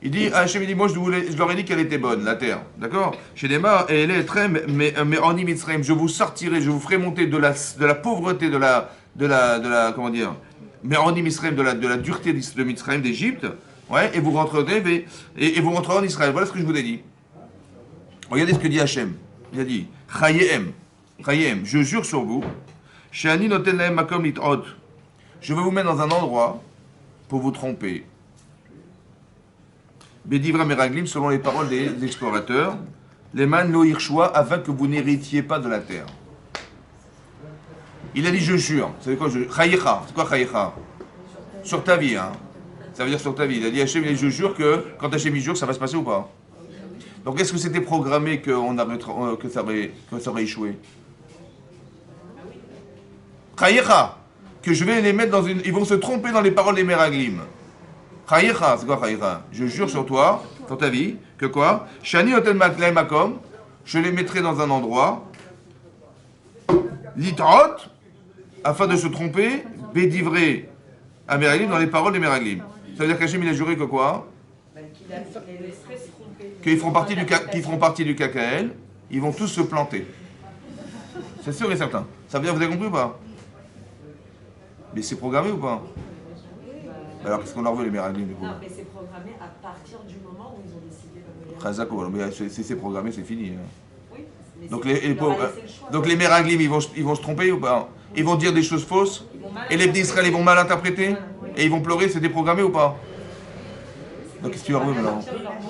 Il dit, Hachem, il dit, moi je leur ai dit qu'elle était bonne, la terre. D'accord? Chez Neymar, et elle est très, mais en Imitzraim, je vous sortirai, je vous ferai monter de la pauvreté, de la, comment dire, mais en Imitzraim, de la dureté de Mitzraim, d'Égypte, ouais, et vous rentrerez, et vous rentrerez en Israël. Voilà ce que je vous ai dit. Regardez ce que dit Hachem. Il a dit, Chayehem, je jure sur vous, Sheani noten lahem makom litrot. Je vais vous mettre dans un endroit pour vous tromper. Bedivra meraglim, selon les paroles des explorateurs, les man lo irshua, afin que vous n'héritiez pas de la terre. Il a dit je jure. Vous savez quoi? Chayecha. C'est quoi chayecha? Sur ta vie, hein. Ça veut dire sur ta vie. Il a dit Hachem, je jure que quand Hachem jure, ça va se passer ou pas? Donc est-ce que c'était programmé que ça aurait échoué? Chayecha, que je vais les mettre dans une... Ils vont se tromper dans les paroles des Meraglim. Chayecha, c'est quoi Chayecha? Je jure sur toi, sur ta vie, que quoi? Shani otel maklei makom, je les mettrai dans un endroit, litrot, afin de se tromper, bédivré à Meraglim dans les paroles des Meraglim. Ça veut dire qu'Hachem il a juré que quoi? Qu'ils feront partie du KKL, ils vont tous se planter. C'est sûr et certain. Ça veut dire, vous avez compris ou pas? Mais c'est programmé ou pas? Alors qu'est-ce qu'on leur veut les Meraglim du coup? Non, mais c'est programmé à partir du moment où ils ont décidé d'envoyer. Khazako, mais si c'est programmé, c'est fini. Oui, mais Donc les Meraglim, ils vont se tromper ou pas? Ils vont dire des choses fausses? Et les d'Israël, ils vont mal interpréter? Et ils vont pleurer, c'est déprogrammé ou pas? Donc qu'est-ce que tu leur veux maintenant?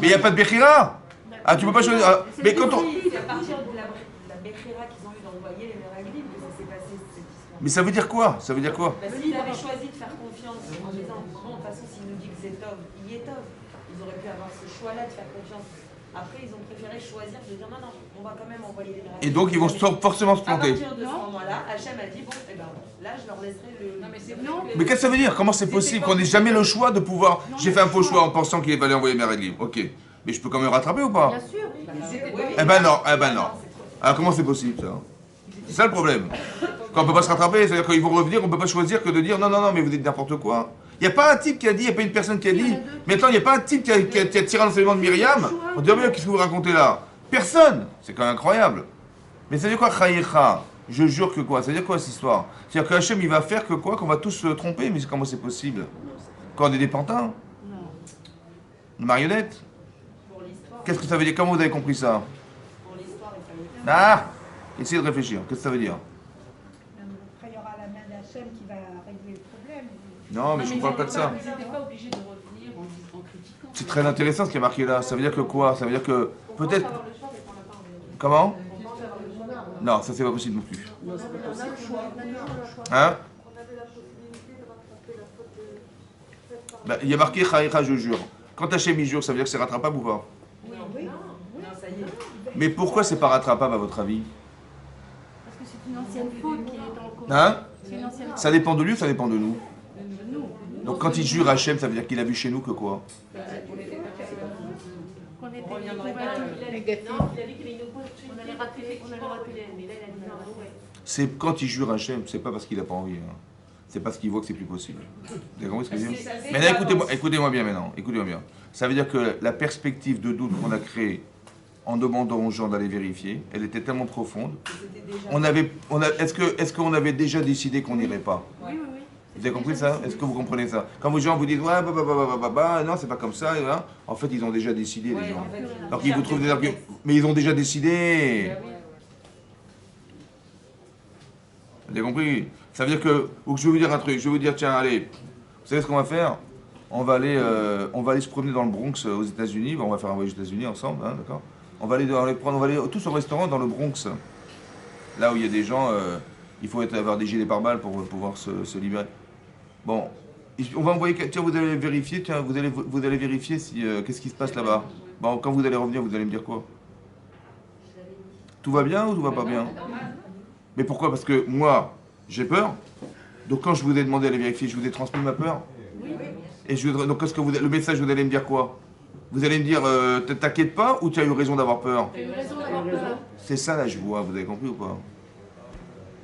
Mais il n'y a pas de Bechira! Ah, tu peux pas choisir. Ah, mais quand on... C'est à partir de la Bechira qu'ils ont eu d'envoyer les Meraglim que ça s'est passé cette histoire. Mais ça veut dire quoi? Ça veut dire quoi? Bah, s'ils avaient choisi de faire confiance en disant, bon, de toute façon, s'il nous dit que c'est Tov, il est Tov. Ils auraient pu avoir ce choix-là de faire confiance. Après, ils ont préféré choisir de dire, non, non, on va quand même envoyer les Meraglim. Et donc, ils vont forcément se planter. À partir de ce moment-là, Hachem a dit, bon, eh ben, là, je leur laisserai le... Non, mais c'est non. Mais qu'est-ce que ça veut dire? Comment c'est possible qu'on n'ait jamais le choix de pouvoir... J'ai fait un faux choix en pensant qu'il fallait envoyer mes règles. Ok. Mais je peux quand même rattraper ou pas? Bien sûr. Eh ben non, eh ben non. Alors comment c'est possible ça? C'est ça le problème. Quand on peut pas se rattraper, c'est-à-dire qu'ils vont revenir, on peut pas choisir que de dire non, non, non, mais vous dites n'importe quoi. Il n'y a pas un type qui a dit, il n'y a pas une personne qui a dit. Maintenant, il n'y a pas un type qui a tiré l'enseignement de Myriam. On dit, mais qu'est-ce que vous racontez là? Personne. C'est quand même incroyable. Mais ça veut dire quoi, Chayecha? Je jure que quoi? Ça veut dire quoi cette histoire? C'est-à-dire que Hachem il va faire que quoi? Qu'on va tous se tromper? Mais comment c'est possible? Quand on est des pantins? Une marionnette? Pour l'histoire, Qu'est-ce que ça veut dire? Comment vous avez compris ça? pour l'histoire, il fallait Ah! Essayez de réfléchir. Qu'est-ce que ça veut dire? Après, il y aura la main d'Hachem qui va régler le problème. Non, mais je ne parle pas de ça. Ils n'étaient pas obligés de revenir en critiquant. C'est très intéressant ce qui est marqué là. Ça veut dire que quoi? Ça veut dire que peut-être. Comment? Non, ça c'est pas possible non plus. Hein? Ben, il y a marqué Chaïcha, je jure. Quand Hachem il jure, ça veut dire que c'est rattrapable ou pas? Non, ça y est. Mais pourquoi c'est pas rattrapable à votre avis? Parce que c'est une ancienne faute qui est en cause. Hein? C'est une ancienne faute Ça dépend de lui ou ça dépend de nous? de nous. Donc quand il jure Hachem, ça veut dire qu'il a vu chez nous que quoi? Qu'on était On reviendrait pas convaincus. Négatif. On allait rater, mais là il a dit non, ouais. C'est quand il jure Hachem, c'est pas parce qu'il n'a pas envie. Hein. C'est parce qu'il voit que c'est plus possible. Vous avez compris ce que je veux dire? Maintenant écoutez-moi bien maintenant. Écoutez-moi bien. Ça veut dire que la perspective de doute qu'on a créée en demandant aux gens d'aller vérifier, elle était tellement profonde. Est-ce qu'on avait déjà décidé qu'on n'irait pas? Oui, oui, oui. Vous avez compris ça? Est-ce que vous comprenez ça? Quand vos gens vous disent ouais, non, c'est pas comme ça, et là, en fait, ils ont déjà décidé, les gens. Donc ils vous trouvent des arguments. Mais ils ont déjà décidé. Vous avez compris? Ça veut dire que, ou que je vais vous dire un truc, je vais vous dire, tiens, allez, vous savez ce qu'on va faire? On va aller se promener dans le Bronx aux États-Unis. On va faire un voyage aux États-Unis ensemble, hein, d'accord? On va aller tous au restaurant dans le Bronx. Là où il y a des gens, il faut avoir des gilets pare-balles pour pouvoir se libérer. Bon, on va envoyer, tiens, vous allez vérifier, vous allez vérifier si, qu'est-ce qui se passe là-bas. Bon, quand vous allez revenir, vous allez me dire quoi? Tout va bien ou tout va pas bien? Mais pourquoi? Parce que moi, j'ai peur. Donc quand je vous ai demandé d'aller vérifier, je vous ai transmis ma peur. Et donc qu'est-ce que le message, vous allez me dire quoi? Vous allez me dire, t'inquiète pas ou tu as eu raison d'avoir peur? T'as eu raison d'avoir peur. C'est ça la joie, vous avez compris ou pas?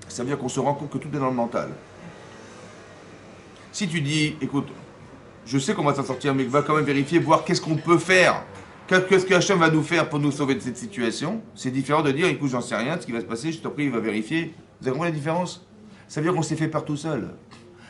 Ça veut dire qu'on se rend compte que tout est dans le mental. Si tu dis, écoute, je sais qu'on va s'en sortir, mais va quand même vérifier, voir qu'est-ce qu'on peut faire. Qu'est-ce que Hachem va nous faire pour nous sauver de cette situation? C'est différent de dire, écoute, j'en sais rien de ce qui va se passer, je t'en prie, il va vérifier. Vous avez compris la différence? Ça veut dire qu'on s'est fait peur tout seul.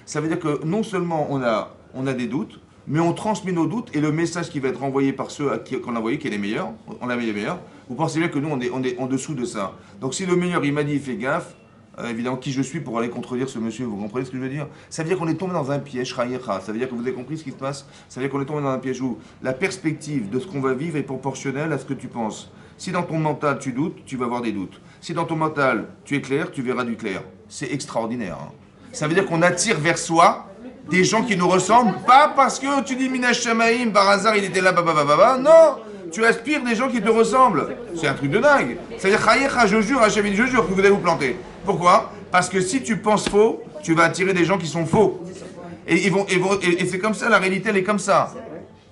Ça veut dire que non seulement on a des doutes, mais on transmet nos doutes et le message qui va être envoyé par ceux qu'on a envoyé, qui est les meilleurs, on a mis les meilleurs, vous pensez bien que nous, on est en dessous de ça. Donc si le meilleur, il m'a dit, fais gaffe, évidemment, qui je suis pour aller contredire ce monsieur, vous comprenez ce que je veux dire? Ça veut dire qu'on est tombé dans un piège, Chayecha. Ça veut dire que vous avez compris ce qui se passe? Ça veut dire qu'on est tombé dans un piège où la perspective de ce qu'on va vivre est proportionnelle à ce que tu penses. Si dans ton mental tu doutes, tu vas avoir des doutes. Si dans ton mental tu es clair, tu verras du clair. C'est extraordinaire. Hein. Ça veut dire qu'on attire vers soi des gens qui nous ressemblent, pas parce que tu dis Minash Shamaïm, par hasard il était là, non! Tu aspires des gens qui te ressemblent. C'est un truc de dingue. C'est-à-dire, Chayecha, je jure, Hachem, je jure que vous allez vous planter. Pourquoi? Parce que si tu penses faux, tu vas attirer des gens qui sont faux. Et c'est comme ça, la réalité, elle est comme ça.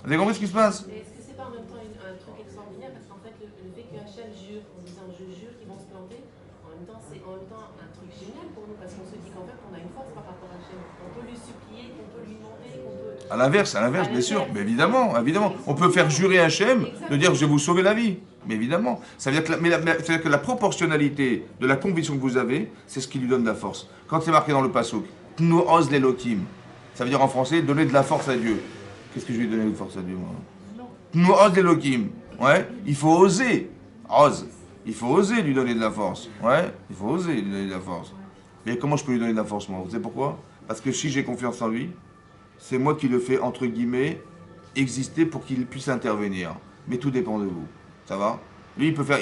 Vous avez compris ce qui se passe? Mais est-ce que c'est pas en même temps un truc extraordinaire? Parce qu'en fait, le fait que Hachem jure en disant je jure qu'ils vont se planter, en même temps, c'est en même temps un truc génial pour nous. Parce qu'on se dit qu'en fait, on a une force par rapport à Hachem. On peut lui supplier, qu'on peut lui demander, qu'on peut. À l'inverse, bien sûr. Mais évidemment. On peut faire jurer Hachem de dire je vais vous sauver la vie. Mais évidemment. Ça veut dire que la proportionnalité de la conviction que vous avez, c'est ce qui lui donne de la force. Quand c'est marqué dans le Passouk, Tnu oz l'Elokim, ça veut dire en français donner de la force à Dieu. Qu'est-ce que je vais donner de force à Dieu, moi? Tnu oz l'Elokim. Ouais, il faut oser. Oz. Il faut oser lui donner de la force. Ouais, il faut oser lui donner de la force. Mais comment je peux lui donner de la force, moi? Vous savez pourquoi? Parce que si j'ai confiance en lui, c'est moi qui le fais, entre guillemets, exister pour qu'il puisse intervenir. Mais tout dépend de vous. Ça va? Lui, il peut faire.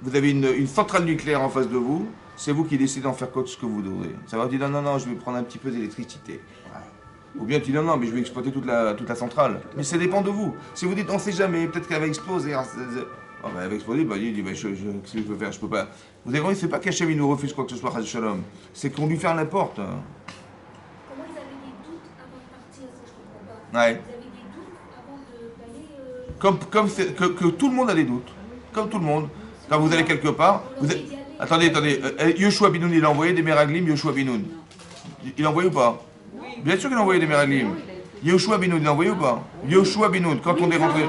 Vous avez une centrale nucléaire en face de vous. C'est vous qui décidez d'en faire quoi ce que vous voudrez. Ça va dire non, je vais prendre un petit peu d'électricité. Ouais. Ou bien tu dis non, mais je vais exploiter toute la centrale. Mais ça dépend de vous. Si vous dites on sait jamais, peut-être qu'elle va exploser. Oh, ben, elle va exploser, bah, il dit qu'est-ce que je peux faire? Je peux pas. Vous avez compris, c'est pas qu'Hachem il nous refuse quoi que ce soit, Chas Shalom. C'est qu'on lui ferme la porte. Comment ils avaient des doutes avant de partir, ça je comprends pas. Ouais. Ils avaient des doutes avant d'aller. Que tout le monde a des doutes. Comme tout le monde. Quand vous allez quelque part. Attendez. Yoshua Binoun, il a envoyé des Meraglim, Yoshua Binoun. Il a envoyé ou pas? Bien sûr qu'il a envoyé des Meraglim. Yoshua Binoun, il a envoyé ou pas? Yoshua Binoun, quand on est rentré.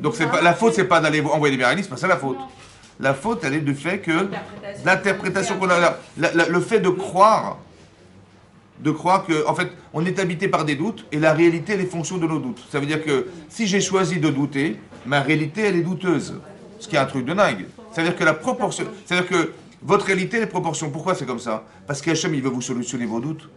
Donc la faute, c'est pas d'aller envoyer des Meraglim, c'est pas ça la faute. La faute, elle est du fait que l'interprétation qu'on a, le fait de croire que, en fait, on est habité par des doutes et la réalité, elle est fonction de nos doutes. Ça veut dire que si j'ai choisi de douter, ma réalité, elle est douteuse. Ce qui est un truc de dingue. Ça veut dire que la proportion, c'est-à-dire que votre réalité, les proportions, pourquoi c'est comme ça? Parce qu'Hachem, il veut vous solutionner vos doutes.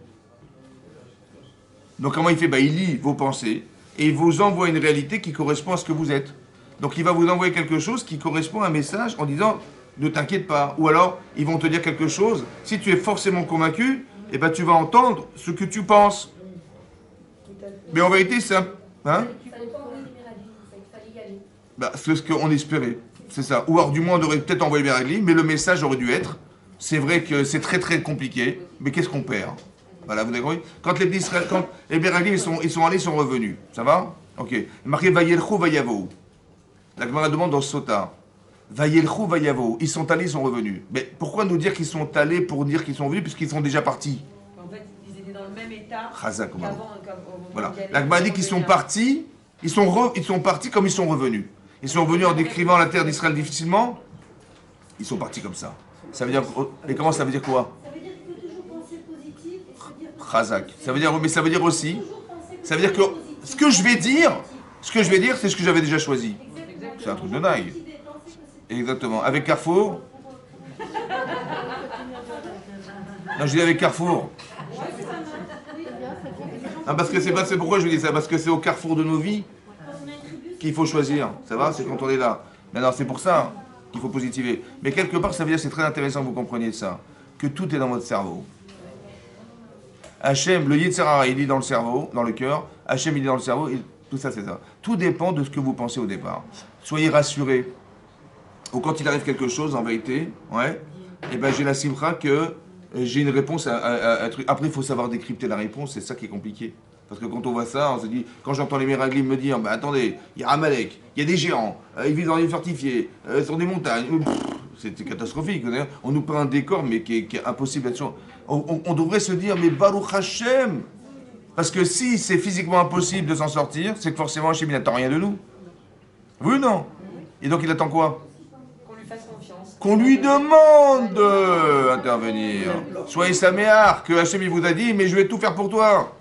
Donc comment il fait? Il lit vos pensées et il vous envoie une réalité qui correspond à ce que vous êtes. Donc il va vous envoyer quelque chose qui correspond à un message en disant ne t'inquiète pas. Ou alors ils vont te dire quelque chose. Si tu es forcément convaincu, tu vas entendre ce que tu penses. Mais en vérité, c'est un... Hein? Il fallait pas envoyer les Meraglim, il fallait y aller. C'est ce qu'on espérait. C'est ça. Ou alors du moins on aurait peut-être envoyé Meraglim, mais le message aurait dû être c'est vrai que c'est très très compliqué, mais qu'est-ce qu'on perd? Voilà, vous avez compris? Quand les Meraglim ils sont allés, ils sont revenus. Ça va? Ok. Marqué Vayelchou Vayavo. La Gemara demande dans Sota. Vayelchou Vayavo. Ils sont allés, ils sont revenus. Mais pourquoi nous dire qu'ils sont allés pour dire qu'ils sont venus puisqu'ils sont déjà partis? En fait, ils étaient dans le même état Chazak, qu'avant. voilà. La Gemara dit qu'ils sont partis, ils sont partis comme ils sont revenus. Ils sont revenus en décrivant la terre d'Israël difficilement. Ils sont partis comme ça. Ça veut dire, et comment ça veut dire quoi? Ça veut dire qu'il faut toujours penser positif et se dire que... Chazak. Ça veut dire, mais ça veut dire aussi, ça veut dire que ce que je vais dire, c'est ce que j'avais déjà choisi. C'est un truc de dingue. Exactement. Avec Carrefour. Non, je dis avec Carrefour. Ah, parce que c'est pourquoi je vous dis ça, parce que c'est au carrefour de nos vies qu'il faut choisir. Ça va? C'est quand on est là. Maintenant, c'est pour ça qu'il faut positiver. Mais quelque part, ça veut dire, c'est très intéressant que vous compreniez ça, que tout est dans votre cerveau. Hachem, le Yetzer Hara, il est dans le cerveau, dans le cœur. Hachem, il est dans le cerveau. Tout ça, c'est ça. Tout dépend de ce que vous pensez au départ. Soyez rassurés. Ou quand il arrive quelque chose, en vérité, j'ai la simcha que j'ai une réponse à un truc. Après, il faut savoir décrypter la réponse, c'est ça qui est compliqué. Parce que quand on voit ça, on se dit, quand j'entends les Meraglim me dire, attendez, il y a Amalek, il y a des géants, ils vivent dans des fortifiés, sur des montagnes, c'est catastrophique. On nous peint un décor, mais qui est impossible d'être sûr. On devrait se dire, mais Baruch Hashem. Parce que si c'est physiquement impossible de s'en sortir, c'est que forcément Hachem, il n'attend rien de nous. Oui ou non? Et donc il attend quoi? Qu'on lui fasse confiance. Qu'on lui demande d'intervenir. Soyez saméar, que Hachem il vous a dit, mais je vais tout faire pour toi.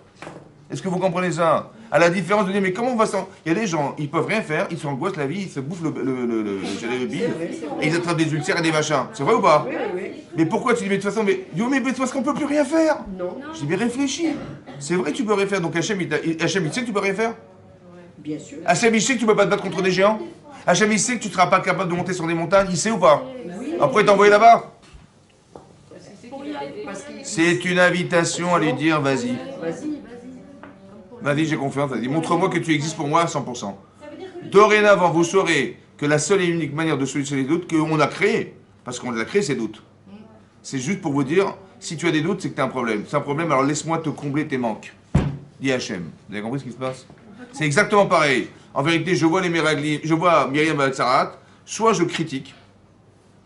Est-ce que vous comprenez ça? À la différence de dire, mais comment on va s'en... Il y a des gens, ils peuvent rien faire, ils s'angoissent la vie, ils se bouffent le bide, et ils attrapent des ulcères et des machins. C'est vrai ou pas? Mais pourquoi tu dis, mais de toute façon, mais c'est parce qu'on peut plus rien faire. Non. Je dis, mais réfléchis. C'est vrai, tu peux rien faire. Donc Hachem, il sait que tu peux rien faire. Bien sûr. Hachem, il sait que tu peux pas te battre contre des géants. Hachem, il sait que tu ne seras pas capable de monter sur des montagnes. Il sait ou pas? Après, il t'a envoyé là-bas. C'est une invitation à lui dire, vas-y. Vas-y, j'ai confiance. Vas-y, montre-moi que tu existes pour moi à 100%. Dorénavant, vous saurez que la seule et unique manière de solutionner les doutes qu'on a créé, parce qu'on les a créés, ces doutes. C'est juste pour vous dire, si tu as des doutes, c'est que tu as un problème. C'est un problème, alors laisse-moi te combler tes manques. Dit Hachem. Vous avez compris ce qui se passe? C'est exactement pareil. En vérité, je vois les Meraglim, je vois Myriam Batsarat, soit je critique,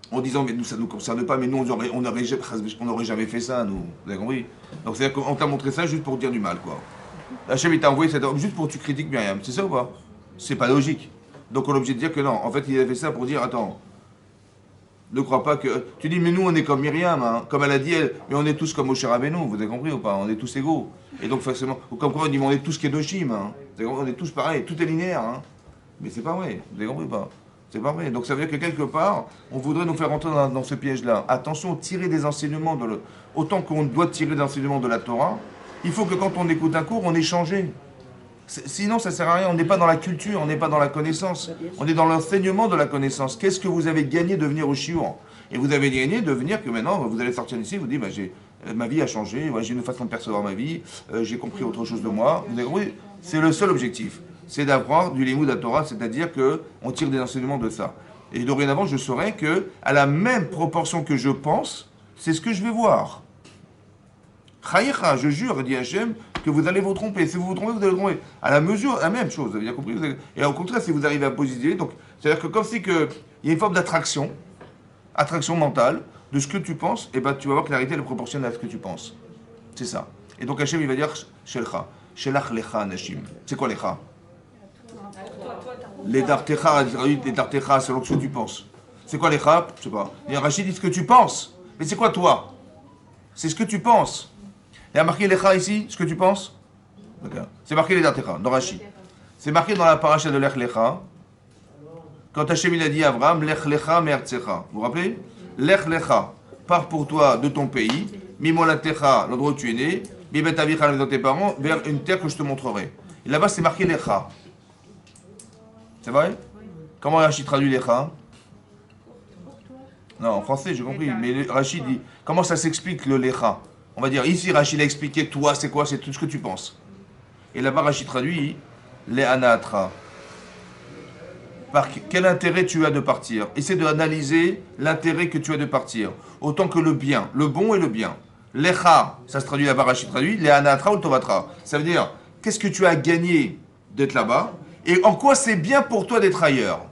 en disant, mais nous, ça ne nous concerne pas, mais nous, on n'aurait jamais fait ça, nous. Vous avez compris? Donc, c'est-à-dire qu'on t'a montré ça juste pour dire du mal, quoi. Hachem, il t'a envoyé ça juste pour que tu critiques Myriam. C'est ça ou pas? C'est pas logique. Donc, on est obligé de dire que non. En fait, il a fait ça pour dire, attends, ne crois pas que... Tu dis, mais nous, on est comme Myriam, hein. Comme elle a dit, elle, mais on est tous comme Moshe Rabbeinu, vous avez compris ou pas? On est tous égaux. Et donc, forcément, ou comme quoi, on dit, mais on est tous Kedoshim, hein. On est tous pareils, tout est linéaire, hein. Mais c'est pas vrai, vous avez compris ou pas? C'est pas vrai. Donc ça veut dire que quelque part, on voudrait nous faire rentrer dans ce piège-là. Attention, tirer des enseignements, autant qu'on doit tirer des enseignements de la Torah, il faut que quand on écoute un cours, on ait changé. Sinon, ça ne sert à rien. On n'est pas dans la culture, on n'est pas dans la connaissance. On est dans l'enseignement de la connaissance. Qu'est-ce que vous avez gagné de venir au shiur? Et vous avez gagné de venir que maintenant, vous allez sortir d'ici, vous dites, ma vie a changé, j'ai une façon de percevoir ma vie, j'ai compris autre chose de moi. Vous avez compris? C'est le seul objectif. C'est d'apprendre du Limoud à Torah, c'est-à-dire qu'on tire des enseignements de ça. Et dorénavant, je saurai que, à la même proportion que je pense, c'est ce que je vais voir. Chaïcha, je jure, dit Hachem, que vous allez vous tromper. Si vous vous trompez, vous allez vous tromper. À la mesure, la même chose, vous avez bien compris. Et au contraire, si vous arrivez à positiver, donc, c'est-à-dire que comme si il y a une forme d'attraction, attraction mentale, de ce que tu penses, et tu vas voir que la réalité, elle est proportionnelle à ce que tu penses. C'est ça. Et donc Hachem, il va dire, Shelcha, Shelach lecha nashim. C'est quoi lecha? Les dartecha, selon ce que tu penses. C'est quoi lecha? Je sais pas. Et Rachid dit ce que tu penses. Mais c'est quoi toi? C'est ce que tu penses. Il y a marqué lecha ici, ce que tu penses? C'est marqué les datecha, dans Rachid. C'est marqué dans la paracha de Lech Lecha. Quand Hachem il a dit à Abraham, Lech Lecha me'artzecha. Vous vous rappelez? Lech Lecha, pars pour toi de ton pays, Mimolatecha, l'endroit où tu es né, Mibet Avicha, dans tes parents, vers une terre que je te montrerai. Et là-bas c'est marqué Lecha. C'est vrai? Comment Rachid traduit Lecha? Non, en français j'ai compris, mais Rachid dit, comment ça s'explique le Lecha? On va dire, ici Rachid a expliqué, toi c'est quoi? C'est tout ce que tu penses. Et là-bas Rachid traduit, Les Anatra. Par quel intérêt tu as de partir? Essaie d'analyser l'intérêt que tu as de partir. Autant que le bien, le bon et le bien. Lecha, ça se traduit là-bas, Rachid traduit, les anatra ou le tovatra. Ça veut dire, qu'est-ce que tu as gagné d'être là-bas? Et en quoi c'est bien pour toi d'être ailleurs?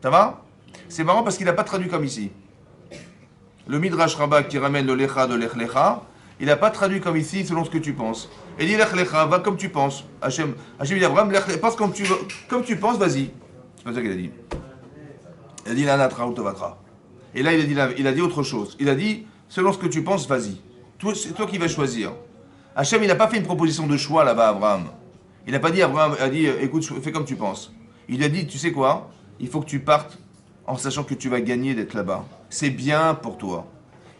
Ça va? C'est marrant parce qu'il n'a pas traduit comme ici. Le Midrash Rabbah qui ramène le lecha de lech lecha, il n'a pas traduit comme ici selon ce que tu penses. Il dit lech lecha, va comme tu penses. Hachem dit Abraham, pense comme tu penses, vas-y. C'est pas ça qu'il a dit. Il a dit l'anatra ou tovatra. Et là, il a dit autre chose. Il a dit, selon ce que tu penses, vas-y. C'est toi qui vas choisir. Hachem, il n'a pas fait une proposition de choix là-bas à Abraham. Il n'a pas dit, Abraham a dit, écoute, fais comme tu penses. Il a dit, tu sais quoi? Il faut que tu partes en sachant que tu vas gagner d'être là-bas. C'est bien pour toi.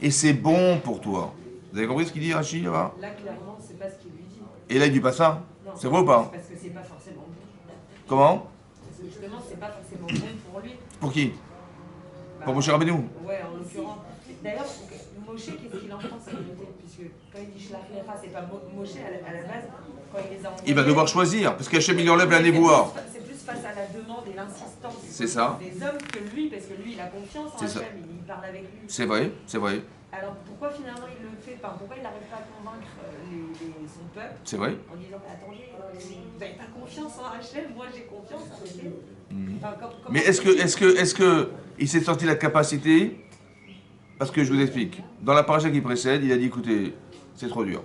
Et c'est bon pour toi. Vous avez compris ce qu'il dit, Rachid, là-bas? Là, clairement, c'est pas ce qu'il lui dit. Et là, il dit pas ça? Non, C'est vrai ou pas? parce que c'est pas forcément bon. Comment? Parce que justement, c'est pas forcément bon pour lui. Pour qui? Bah, Pour Moshe Rabbeinu? Ouais, en l'occurrence. D'ailleurs, Moshe, qu'est-ce qu'il en pense à côté? Puisque quand il dit Shlach Lecha, c'est pas Moshe à la base, quand il les a envoyés. Il va devoir choisir, parce qu'Hachem, il enlève la névoie. C'est plus face à la demande et l'insistance C'est ça. des hommes que lui, parce que lui, il a confiance en C'est ça. Hachem, il parle avec lui. C'est vrai, c'est vrai, Alors pourquoi finalement il le fait pas? Pourquoi il n'arrive pas à convaincre son peuple c'est vrai. en disant attendez, vous n'avez pas confiance en Hachem, moi j'ai confiance en Hachem. Enfin, comment Mais est-ce que il s'est sorti la capacité? Parce que je vous explique. Dans la paracha qui précède, il a dit écoutez, c'est trop dur.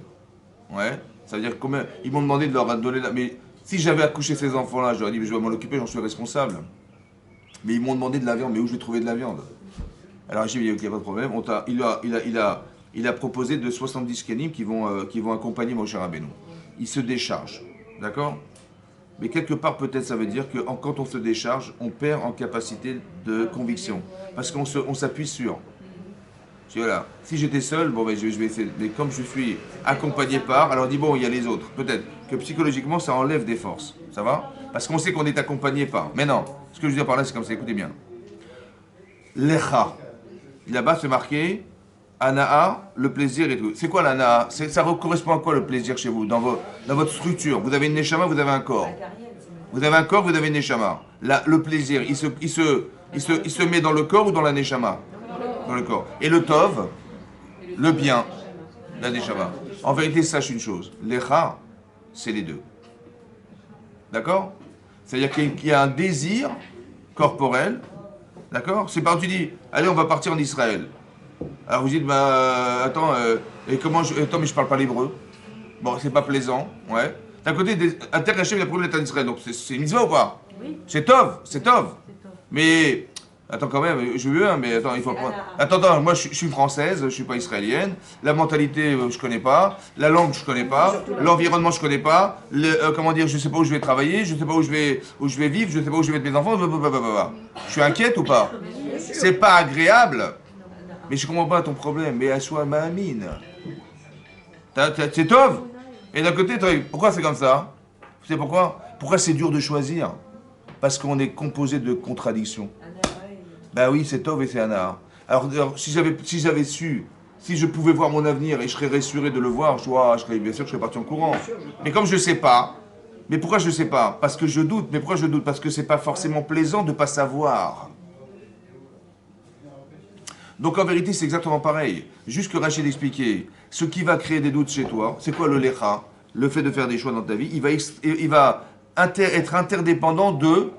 Ouais. Ça veut dire combien ils m'ont demandé de leur donner la. Mais si j'avais accouché ces enfants-là, j'aurais dit mais je vais m'en occuper, j'en suis responsable. Mais ils m'ont demandé de la viande, mais où je vais trouver de la viande? Alors Hachem il dit ok, pas de problème. Il a proposé de 70 kenim qui vont accompagner Moshe Rabbeinu. Il se décharge, d'accord? Mais quelque part, peut-être, ça veut dire que quand on se décharge, on perd en capacité de conviction. Parce qu'on s'appuie sur. Je dis, voilà, si j'étais seul, bon, ben, je vais essayer. Mais comme je suis accompagné par, alors on dit, bon, il y a les autres. Peut-être que psychologiquement, ça enlève des forces. Ça va? Parce qu'on sait qu'on est accompagné par. Mais non, ce que je veux dire par là, c'est comme ça. Écoutez bien. Lecha. Là-bas, c'est marqué Anaa, le plaisir et tout. C'est quoi l'Anaa? Ça correspond à quoi le plaisir chez vous, dans votre structure? Vous avez une neshama, vous avez un corps. Vous avez un corps, vous avez une neshama. Là, le plaisir, il se met dans le corps ou dans la neshama? Dans le corps. Et le tov, le bien, la neshama. En vérité, sache une chose. Lecha, c'est les deux. D'accord? C'est-à-dire qu'il y a un désir corporel. D'accord? C'est par tu dis, allez, on va partir en Israël. Alors vous dites, bah, attends, attends, mais je parle pas l'hébreu. Bon, c'est pas plaisant, ouais. D'un côté, Inter Hachem, il a prouvé l'État d'Israël, donc c'est une mitzvah ou pas? Oui. C'est tov, c'est tov. Mais, attends quand même, je veux, hein, mais attends, il faut apprendre. Attends, moi je suis française, je suis pas israélienne. La mentalité, je connais pas. La langue, je connais pas. L'environnement, je connais pas. Comment dire, je sais pas où je vais travailler, je sais pas où je vais vivre, je sais pas où je vais mettre mes enfants. Je suis inquiète ou pas? C'est pas agréable. Mais je comprends pas ton problème. Mais Aswa Mahamine. C'est tov. Et d'un côté, pourquoi c'est comme ça? Vous savez pourquoi? Pourquoi c'est dur de choisir? Parce qu'on est composé de contradictions. Ben oui, c'est tov et c'est Anna. Alors si j'avais su, si je pouvais voir mon avenir et je serais rassuré de le voir, bien sûr, je serais parti en courant. Mais comme je ne sais pas, mais pourquoi je ne sais pas? Parce que je doute. Mais pourquoi je doute? Parce que c'est pas forcément plaisant de ne pas savoir. Donc en vérité, c'est exactement pareil. Juste que Rachid expliquait, ce qui va créer des doutes chez toi, c'est quoi le lecha? Le fait de faire des choix dans ta vie, il va être interdépendant de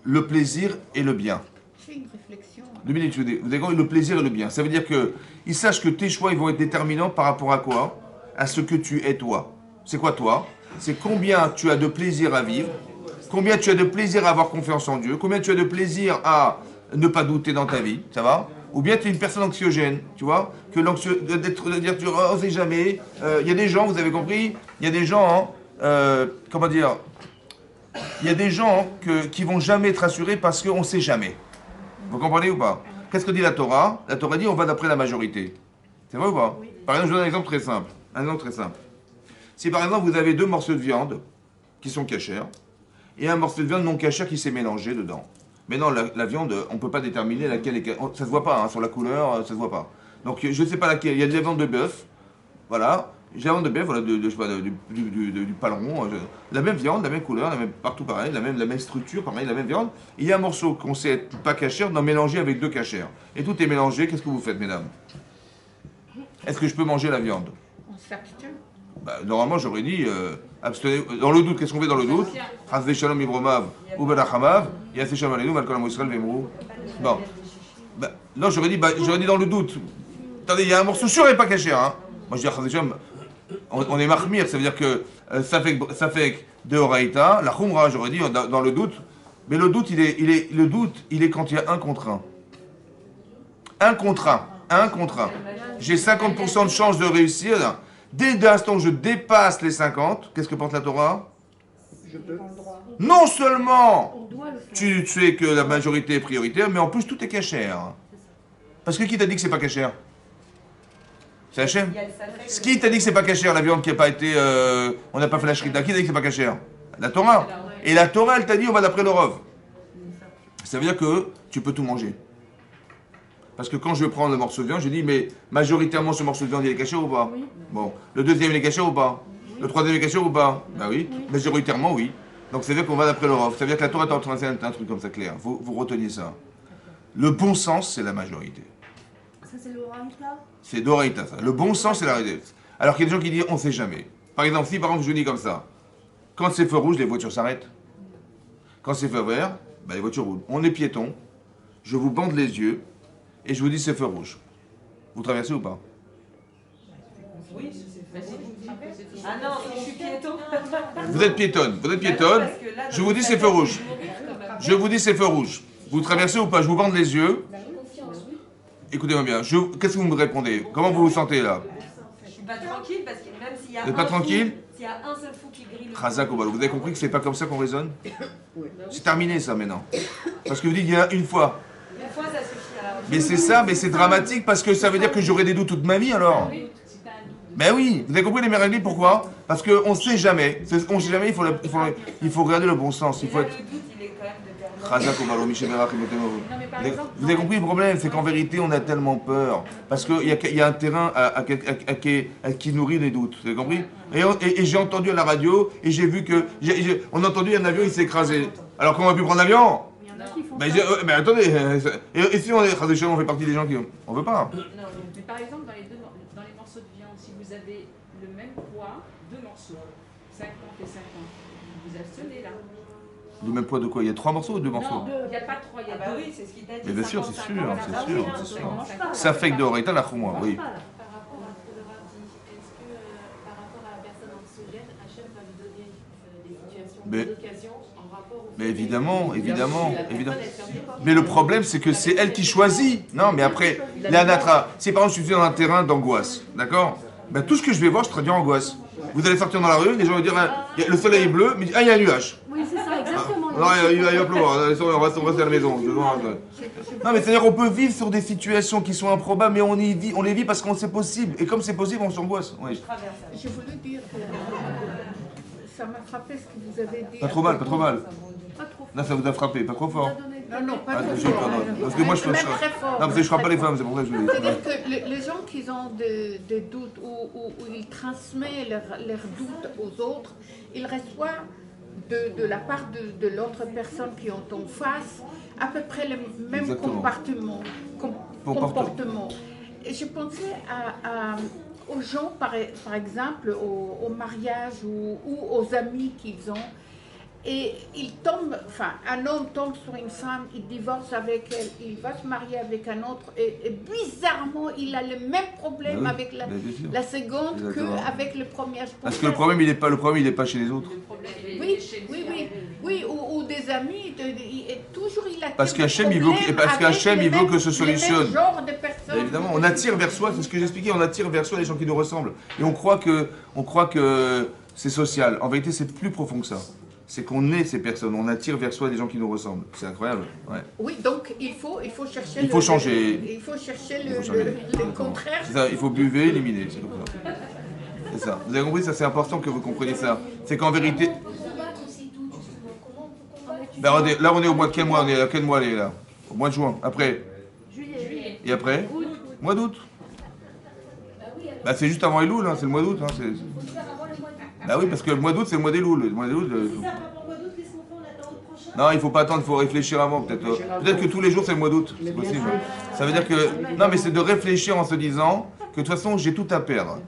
le plaisir et le bien. Fais une réflexion. 2 minutes, vous avez compris, le plaisir et le bien. Ça veut dire qu'il sache que tes choix ils vont être déterminants par rapport à quoi? À ce que tu es toi. C'est quoi toi? C'est combien tu as de plaisir à vivre, combien tu as de plaisir à avoir confiance en Dieu, combien tu as de plaisir à ne pas douter dans ta vie, ça va? Ou bien tu es une personne anxiogène, tu vois? Que de dire, on sait jamais. Il y a des gens, vous avez compris? Il y a des gens, comment dire? Il y a des gens qui vont jamais être rassurés parce qu'on ne sait jamais. Vous comprenez ou pas? Qu'est-ce que dit la Torah? La Torah dit on va d'après la majorité. C'est vrai ou pas? Par exemple, je donne un exemple très simple. Un exemple très simple. Si par exemple vous avez 2 morceaux de viande qui sont cachers et un morceau de viande non cachère qui s'est mélangé dedans. Mais non, la viande, on ne peut pas déterminer laquelle est... Ça se voit pas, hein, sur la couleur, ça se voit pas. Donc je ne sais pas laquelle. Il y a de la viande de bœuf, voilà. J'ai la viande de bœuf, voilà, je sais pas, du paleron. La même viande, la même couleur, partout pareil, la même structure, pareil, la même viande. Il y a un morceau qu'on sait être pas cachère, d'en mélanger avec 2 cachères. Et tout est mélangé, qu'est-ce que vous faites, mesdames? Est-ce que je peux manger la viande? On s'abstient. Bah, normalement, j'aurais dit, abstenez. Dans le doute, qu'est-ce qu'on fait dans le doute? Chas shalom ibromav ou berachamav, yaseh shalom aleinu, val kol amo Yisrael vemru. Bon. Bah, non, j'aurais dit dans le doute. Attendez, il y a un morceau sûr et pas caché, hein. Moi, je dis, chas shalom, on est mahmir, ça veut dire que ça fait de Horaïta, la khumra, j'aurais dit, dans le doute. Mais le doute, il est quand il y a 1 contre 1. 1 contre 1. 1 contre 1. J'ai 50% de chance de réussir. Dès l'instant où je dépasse les 50, qu'est-ce que porte la Torah? Je peux. Non seulement tu sais que la majorité est prioritaire, mais en plus tout est cachère. Parce que qui t'a dit que c'est pas cachère? C'est Hachem. Qui t'a dit que c'est pas cachère, la viande qui n'a pas été... on n'a pas fait la shrita. Qui t'a dit que c'est pas cachère? La Torah. Et la Torah, elle t'a dit on va d'après le Rov. Ça veut dire que tu peux tout manger. Parce que quand je prends le morceau de viande, je dis, mais majoritairement ce morceau de viande, il est caché ou pas? Oui. Bon. Le deuxième, il est caché ou pas? Oui. Le troisième, il est caché ou pas? Ben oui. Majoritairement, oui. Donc ça veut dire qu'on va d'après le Rov. Ça veut dire que la Torah est en train de faire un truc comme ça clair. Vous reteniez ça. Le bon sens, c'est la majorité. Ça, c'est le Horaïta? C'est d'Oraïta, ça. Le bon sens, c'est la réalité. Alors qu'il y a des gens qui disent, on ne sait jamais. Par exemple, si par exemple je dis comme ça, quand c'est feu rouge, les voitures s'arrêtent. Quand c'est feu vert, ben, les voitures roulent. On est piéton, je vous bande les yeux, et je vous dis c'est feu rouge. Vous traversez ou pas? Oui, c'est feu rouge. Ah non, je suis piéton. Vous êtes piétonne, je vous dis c'est feu rouge. Je vous dis c'est feu rouge. Vous traversez ou pas? Je vous bande les yeux. Écoutez-moi bien, qu'est-ce que vous me répondez? Comment vous vous sentez là? Je suis pas tranquille parce que même s'il y a Vous n'êtes pas tranquille? S'il y a un seul fou qui grille le... Khazak, vous avez compris que c'est pas comme ça qu'on raisonne? C'est terminé ça maintenant. Parce que vous dites qu'il y a une fois. Une fois ça suffit. Alors, Mais c'est ça, mais c'est dramatique parce que ça veut dire que j'aurai des doutes toute ma vie alors. Ben oui, vous avez compris les Meraglim pourquoi? Parce qu'on ne sait jamais. On ne sait jamais, il faut regarder le bon sens. Il faut être... le doute il est quand même de perdre. Vous avez compris le problème, c'est qu'en vérité on a tellement peur. Parce qu'il y a un terrain qui nourrit les doutes. Vous avez compris? Et j'ai entendu à la radio et j'ai vu que... On a entendu un avion, il s'est écrasé. Alors qu'on va plus prendre l'avion? Mais attendez, et si on fait partie des gens qui... On veut pas. Non, mais par exemple, dans les morceaux de viande, si vous avez le même poids, 2 morceaux, 50 et 50, vous abstenez là. Le même poids de quoi? Il y a 3 morceaux ou 2 morceaux? Non, il n'y a pas 3, il y a 2. Ah oui, c'est ce qu'il t'a dit. Mais bien sûr, c'est 50, sûr, 50, c'est sûr. oui, Ça fait que de Horaïta, la moi, oui. Par rapport à ce que le Rav dit, est-ce que par rapport à la personne anxiogène, Hachem va lui donner des situations, des occasions en rapport au... Mais évidemment. Mais le problème, c'est que c'est elle qui choisit. Non, mais après, l'anatra, si par exemple je suis dans un terrain d'angoisse, d'accord? Ben, tout ce que je vais voir, je traduis en angoisse. Vous allez sortir dans la rue, les gens vont dire, le soleil est bleu, mais il y a un nuage. Oui, c'est ça, exactement. Non, il va pleuvoir, on reste à la maison. Non, mais c'est-à-dire qu'on peut vivre sur des situations qui sont improbables, mais on les vit parce qu'on c'est possible. Et comme c'est possible, on s'angoisse. Oui. Je voulais dire que ça m'a frappé ce que vous avez dit. Pas trop mal. Pas trop fort. Là, ça vous a frappé, pas trop fort. Non, pas Ah, trop je sais pas, fort. non. Parce que moi, je Même frappe. très fort. Non, parce que je frappe pas les femmes, c'est pour ça que je le dis. C'est-à-dire que les gens qui ont des doutes ou ils transmettent leurs doutes aux autres, ils reçoivent de la part de l'autre personne qui ont en face à peu près le même Exactement. comportement. Et je pensais aux gens, par exemple, au mariage ou aux amis qu'ils ont. Et il tombe, enfin, un homme tombe sur une femme, il divorce avec elle, il va se marier avec un autre, et bizarrement, il a le même problème oui, avec bien sûr. la seconde Exactement. qu'avec le premier. Parce que le problème, il est pas chez les autres. Le problème, il est Oui, chez oui, oui, oui, ou des amis, toujours il a Parce qu'Hachem, il veut que ce solutionne. Le même genre de personnes. Évidemment, on attire vers soi, c'est ce que j'expliquais, on attire vers soi les gens qui nous ressemblent. Et on croit que c'est social. En vérité, c'est plus profond que ça. C'est qu'on est ces personnes, on attire vers soi des gens qui nous ressemblent. C'est incroyable. Ouais. Oui, donc il faut chercher. Il faut changer. Il faut chercher Il faut changer. le contraire. C'est ça, il faut buver, éliminer. C'est comme ça. C'est ça. Vous avez compris, ça c'est important que vous compreniez ça. C'est qu'en vérité. Combattre ces doutes, justement. Comment on peut combattre Ben, regardez, là, on est au mois de quel mois? On est à quel mois là? Au mois de juin. Après. Juillet. Et après? Mois d'août. Bah, c'est juste avant Elul, hein, c'est le mois d'août. Hein, faut le faire avant le mois d'août. Bah oui, parce que le mois d'août, c'est le mois d'Elul. Le mois d'Elul. Si ça part pour le mois d'août, qu'est-ce qu'on fait? On attend au prochain? Non, il faut pas attendre, il faut réfléchir avant peut-être. Peut-être que tous les jours c'est le mois d'août, c'est possible. Ça veut dire que... Non mais c'est de réfléchir en se disant que de toute façon j'ai tout à perdre.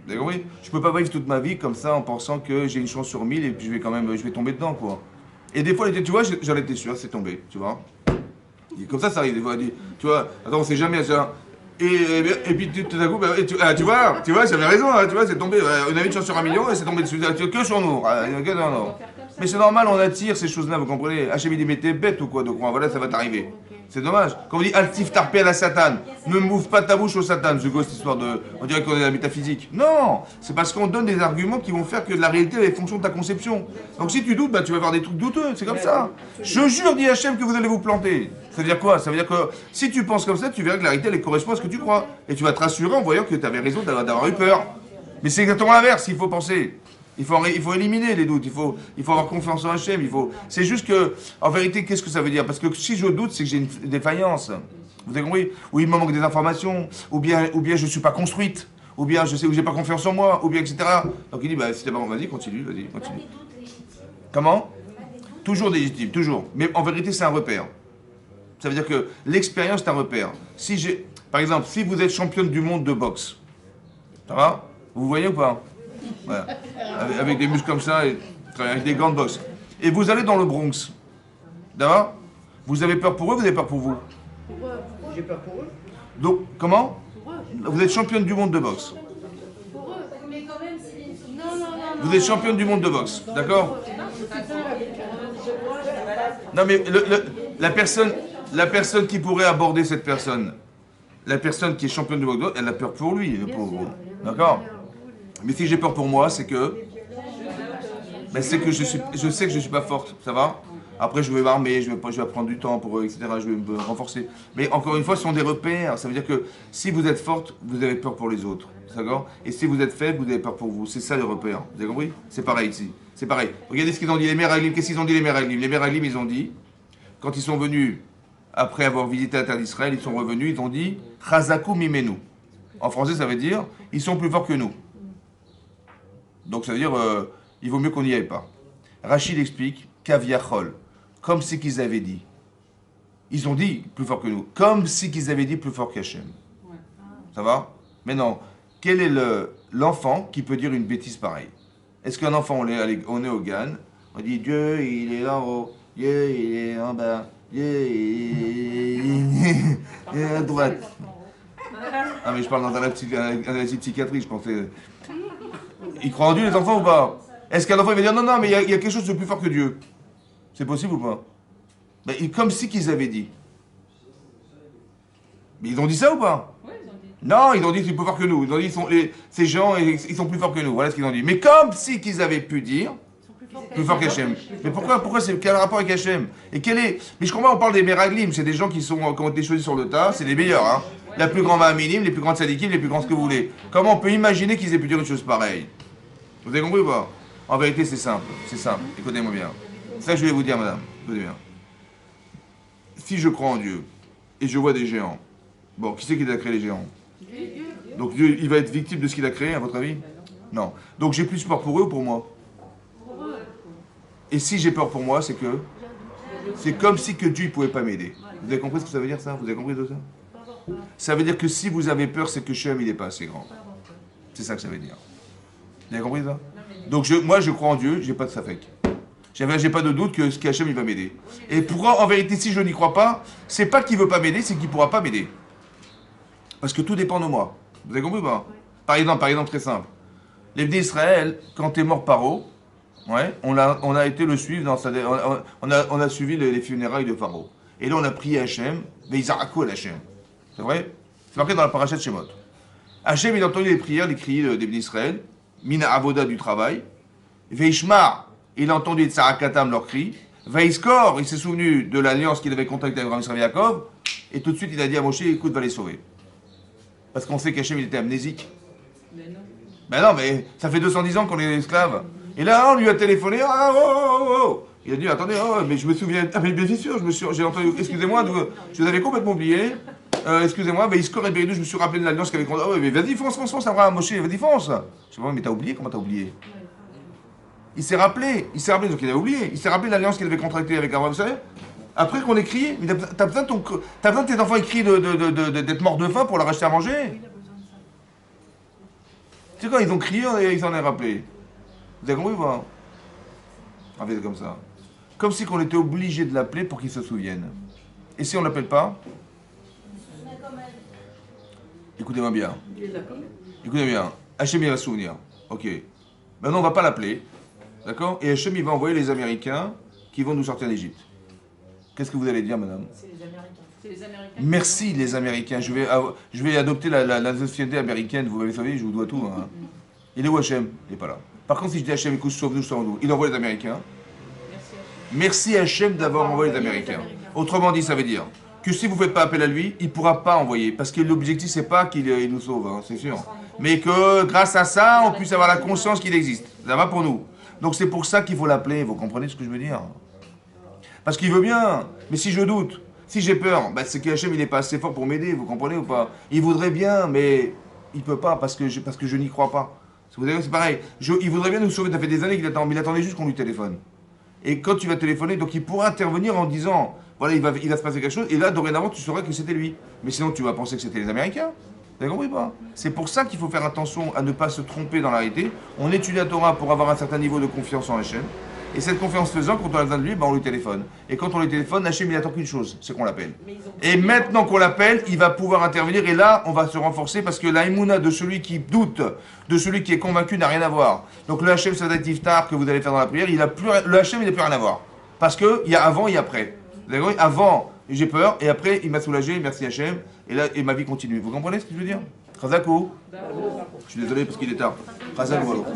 Vous avez compris? Je peux pas vivre toute ma vie comme ça en pensant que j'ai une chance sur 1000 et puis je vais tomber dedans quoi. Et des fois, tu vois, j'en étais sûr, c'est tombé, tu vois. Et comme ça arrive des fois, tu vois, attends, on sait jamais ça. Et puis tout à coup, bah, tu vois, j'avais raison, hein, tu vois, c'est tombé. On avait une chance sur 1 million et c'est tombé dessus, que sur nous. Que sur nous. Mais c'est normal, on attire ces choses-là, vous comprenez? Hachem il dit, mais t'es bête ou quoi? Donc voilà, ça va t'arriver. C'est dommage. Quand on dit Altif tarpé à la Satan, ne m'ouvre pas ta bouche au Satan, c'est quoi cette histoire de. On dirait qu'on est dans la métaphysique. Non, c'est parce qu'on donne des arguments qui vont faire que la réalité est fonction de ta conception. Donc si tu doutes, bah, tu vas avoir des trucs douteux, c'est comme ça. Je jure, dit Hachem, que vous allez vous planter. Ça veut dire quoi? Ça veut dire que si tu penses comme ça, tu verras que la réalité elle correspond à ce que tu crois. Et tu vas te rassurer en voyant que tu avais raison d'avoir eu peur. Mais c'est exactement l'inverse qu'il faut penser. Il faut éliminer les doutes, il faut avoir confiance en Hachem, c'est juste que, en vérité, qu'est-ce que ça veut dire? Parce que si je doute, c'est que j'ai une défaillance. Vous avez compris? Ou il me manque des informations, ou bien je ne suis pas construite, ou bien je sais où j'ai pas confiance en moi, ou bien etc. Donc il dit, bah si t'es pas bon, vas-y, continue. Pas des doutes légitimes. Comment? Pas des doutes. Toujours légitime, toujours. Mais en vérité, c'est un repère. Ça veut dire que l'expérience, c'est un repère. Par exemple, si vous êtes championne du monde de boxe, ça va? Vous voyez ou pas? Voilà. Avec des muscles comme ça, et avec des gants de boxe. Et vous allez dans le Bronx. D'accord? Vous avez peur pour eux, vous avez peur pour vous? J'ai peur pour eux. Donc, comment? Vous êtes championne du monde de boxe. Mais quand même, si Vous êtes championne du monde de boxe, d'accord? Non mais la personne qui pourrait aborder cette personne, la personne qui est championne du monde de boxe, elle a peur pour lui, le pauvre. D'accord? Mais si j'ai peur pour moi, c'est que... Ben c'est que je sais que je ne suis pas forte, ça va? Après, je vais m'armer, je vais prendre du temps pour eux, etc. Je vais me renforcer. Mais encore une fois, ce sont des repères. Ça veut dire que si vous êtes forte, vous avez peur pour les autres. D'accord? Et si vous êtes faible, vous avez peur pour vous. C'est ça les repères. Vous avez compris? C'est pareil ici. C'est pareil. Regardez ce qu'ils ont dit, les Meraglim. Qu'est-ce qu'ils ont dit, les Meraglim? Les Meraglim, ils ont dit, quand ils sont venus, après avoir visité la terre d'Israël, ils sont revenus, ils ont dit, Chazaku mimenu. En français, ça veut dire, ils sont plus forts que nous. Donc ça veut dire, il vaut mieux qu'on n'y aille pas. Rachid explique, Kaviachol, comme si qu'ils avaient dit. Ils ont dit plus fort que nous, comme si qu'ils avaient dit plus fort qu'Hachem. Ça va? Mais non, quel est l'enfant qui peut dire une bêtise pareille? Est-ce qu'un enfant, on est au GAN, on dit Dieu il est en haut, Dieu il est en bas, Dieu il est à droite. Ah mais je parle dans un asile psychiatrie, je pensais... Ils croient en Dieu les enfants ou pas? Est-ce qu'un enfant il va dire non mais il y a quelque chose de plus fort que Dieu? C'est possible ou pas? Ben, comme si qu'ils avaient dit. Mais ils ont dit ça ou pas? Oui, ils ont dit. Non, ils ont dit qu'ils sont plus forts que nous. Ils ont dit ces gens ils sont plus forts que nous. Voilà ce qu'ils ont dit. Mais comme si qu'ils avaient pu dire plus fort qu'Hachem. Mais pourquoi c'est quel rapport avec Hachem? Et mais je comprends, on parle des Meraglim, c'est des gens qui ont été choisis sur le tas, c'est les meilleurs, hein. La plus grande minime, les plus grandes sadikim, les plus grands ce que vous voulez. Comment on peut imaginer qu'ils aient pu dire une chose pareille? Vous avez compris ou pas? En vérité, c'est simple. C'est simple. Écoutez-moi bien. C'est ça que je voulais vous dire, madame. Écoutez bien. Si je crois en Dieu et je vois des géants, bon, qui c'est qui a créé les géants? Donc Dieu, il va être victime de ce qu'il a créé, à votre avis? Non. Donc j'ai plus peur pour eux ou pour moi? Et si j'ai peur pour moi, c'est que c'est comme si que Dieu ne pouvait pas m'aider. Vous avez compris ce que ça veut dire, ça? Vous avez compris tout ça? Ça veut dire que si vous avez peur, c'est que Shem, il n'est pas assez grand. C'est ça que ça veut dire. Vous avez compris ça? Donc moi, je crois en Dieu, j'ai pas de safek. J'ai pas de doute que ce qu'Hachem il va m'aider. Et pourquoi, en vérité, si je n'y crois pas, c'est pas qu'il veut pas m'aider, c'est qu'il pourra pas m'aider. Parce que tout dépend de moi. Vous avez compris ou pas? Par exemple, très simple. Les Bnei Israël, quand est mort Paro, ouais, on a été le suivre dans sa... On a suivi les funérailles de Paro. Et là, on a prié Hachem, Veizarakou el Hachem. C'est vrai? C'est marqué dans la paracha de Shemot. Hachem, il a entendu les prières, les cris des Bnei Israël, Mina Avoda du travail, Veishmar, il a entendu Tsarakatam leurs cris, Veiskor, il s'est souvenu de l'alliance qu'il avait contractée avec Abraham Israël et Yaakov, et tout de suite, il a dit à Moshe, écoute, va les sauver. Parce qu'on sait qu'Hachem, il était amnésique. Mais non. Ben non, mais ça fait 210 ans qu'on est esclaves. Et là, on lui a téléphoné, il a dit, attendez, mais je me souviens, ah mais bien sûr, j'ai entendu, excusez-moi, je vous avais complètement oublié, excusez-moi, mais Iskor et Beridou, je me suis rappelé de l'alliance qu'avait contractée. Oh, mais vas-y, fonce, Abraham, Moshe, vas-y, fonce. Je sais pas, mais t'as oublié, comment t'as oublié? Il s'est rappelé, donc il a oublié, il s'est rappelé de l'alliance qu'il avait contractée avec Abraham, vous savez? Après qu'on ait crié, mais t'as besoin de tes enfants écrits d'être morts de faim pour leur acheter à manger. Tu sais quoi, ils ont crié et ils s'en ont rappelé. Vous avez compris ou pas? En fait, c'est comme ça. Comme si on était obligé de l'appeler pour qu'il se souvienne. Et si on ne l'appelle pas? Écoutez-moi bien. Écoutez bien. Hachem il va se souvenir. Ok. Maintenant, on ne va pas l'appeler. D'accord? Et Hachem il va envoyer les Américains qui vont nous sortir d'Égypte. Qu'est-ce que vous allez dire, madame? C'est les Américains. C'est les Américains. Merci les Américains. Je vais adopter la société américaine. Vous m'avez savez, je vous dois tout. Hein. Il est où Hachem? Il n'est pas là. Par contre, si je dis Hachem, écoute, sauve-nous, il envoie les Américains. Merci Hachem d'avoir envoyé les Américains. Autrement dit, ça veut dire que si vous ne faites pas appel à lui, il ne pourra pas envoyer. Parce que l'objectif, c'est pas qu'il nous sauve, hein, c'est sûr. Mais que grâce à ça, on puisse avoir la conscience qu'il existe. Ça va pour nous. Donc c'est pour ça qu'il faut l'appeler. Vous comprenez ce que je veux dire? Parce qu'il veut bien. Mais si je doute, si j'ai peur, bah, c'est qu'Hachem il n'est pas assez fort pour m'aider. Vous comprenez ou pas? Il voudrait bien, mais il ne peut pas parce que je n'y crois pas. Vous savez, c'est pareil. Il voudrait bien nous sauver. Ça fait des années qu'il attend, mais il attendait juste qu'on lui téléphone. Et quand tu vas téléphoner, donc il pourra intervenir en disant, voilà, il va se passer quelque chose, et là, dorénavant, tu sauras que c'était lui. Mais sinon, tu vas penser que c'était les Américains. Vous avez compris pas? C'est pour ça qu'il faut faire attention à ne pas se tromper dans l'arrêté. On étudie la Torah pour avoir un certain niveau de confiance en Hachem. Et cette confiance faisant, quand on a besoin de lui, on lui téléphone. Et quand on lui téléphone, Hachem, il attend qu'une chose, c'est qu'on l'appelle. Et maintenant qu'on l'appelle, il va pouvoir intervenir, et là, on va se renforcer, parce que la Emouna de celui qui doute, de celui qui est convaincu, n'a rien à voir. Donc le Hachem Sadat Iftar que vous allez faire dans la prière, le Hachem, il n'a plus rien à voir. Parce qu'il y a avant et après. Vous avez compris? Avant, j'ai peur, et après, il m'a soulagé, merci Hachem, et ma vie continue. Vous comprenez ce que je veux dire? Chazako. Je suis désolé parce qu'il est tard. Chazako, alors.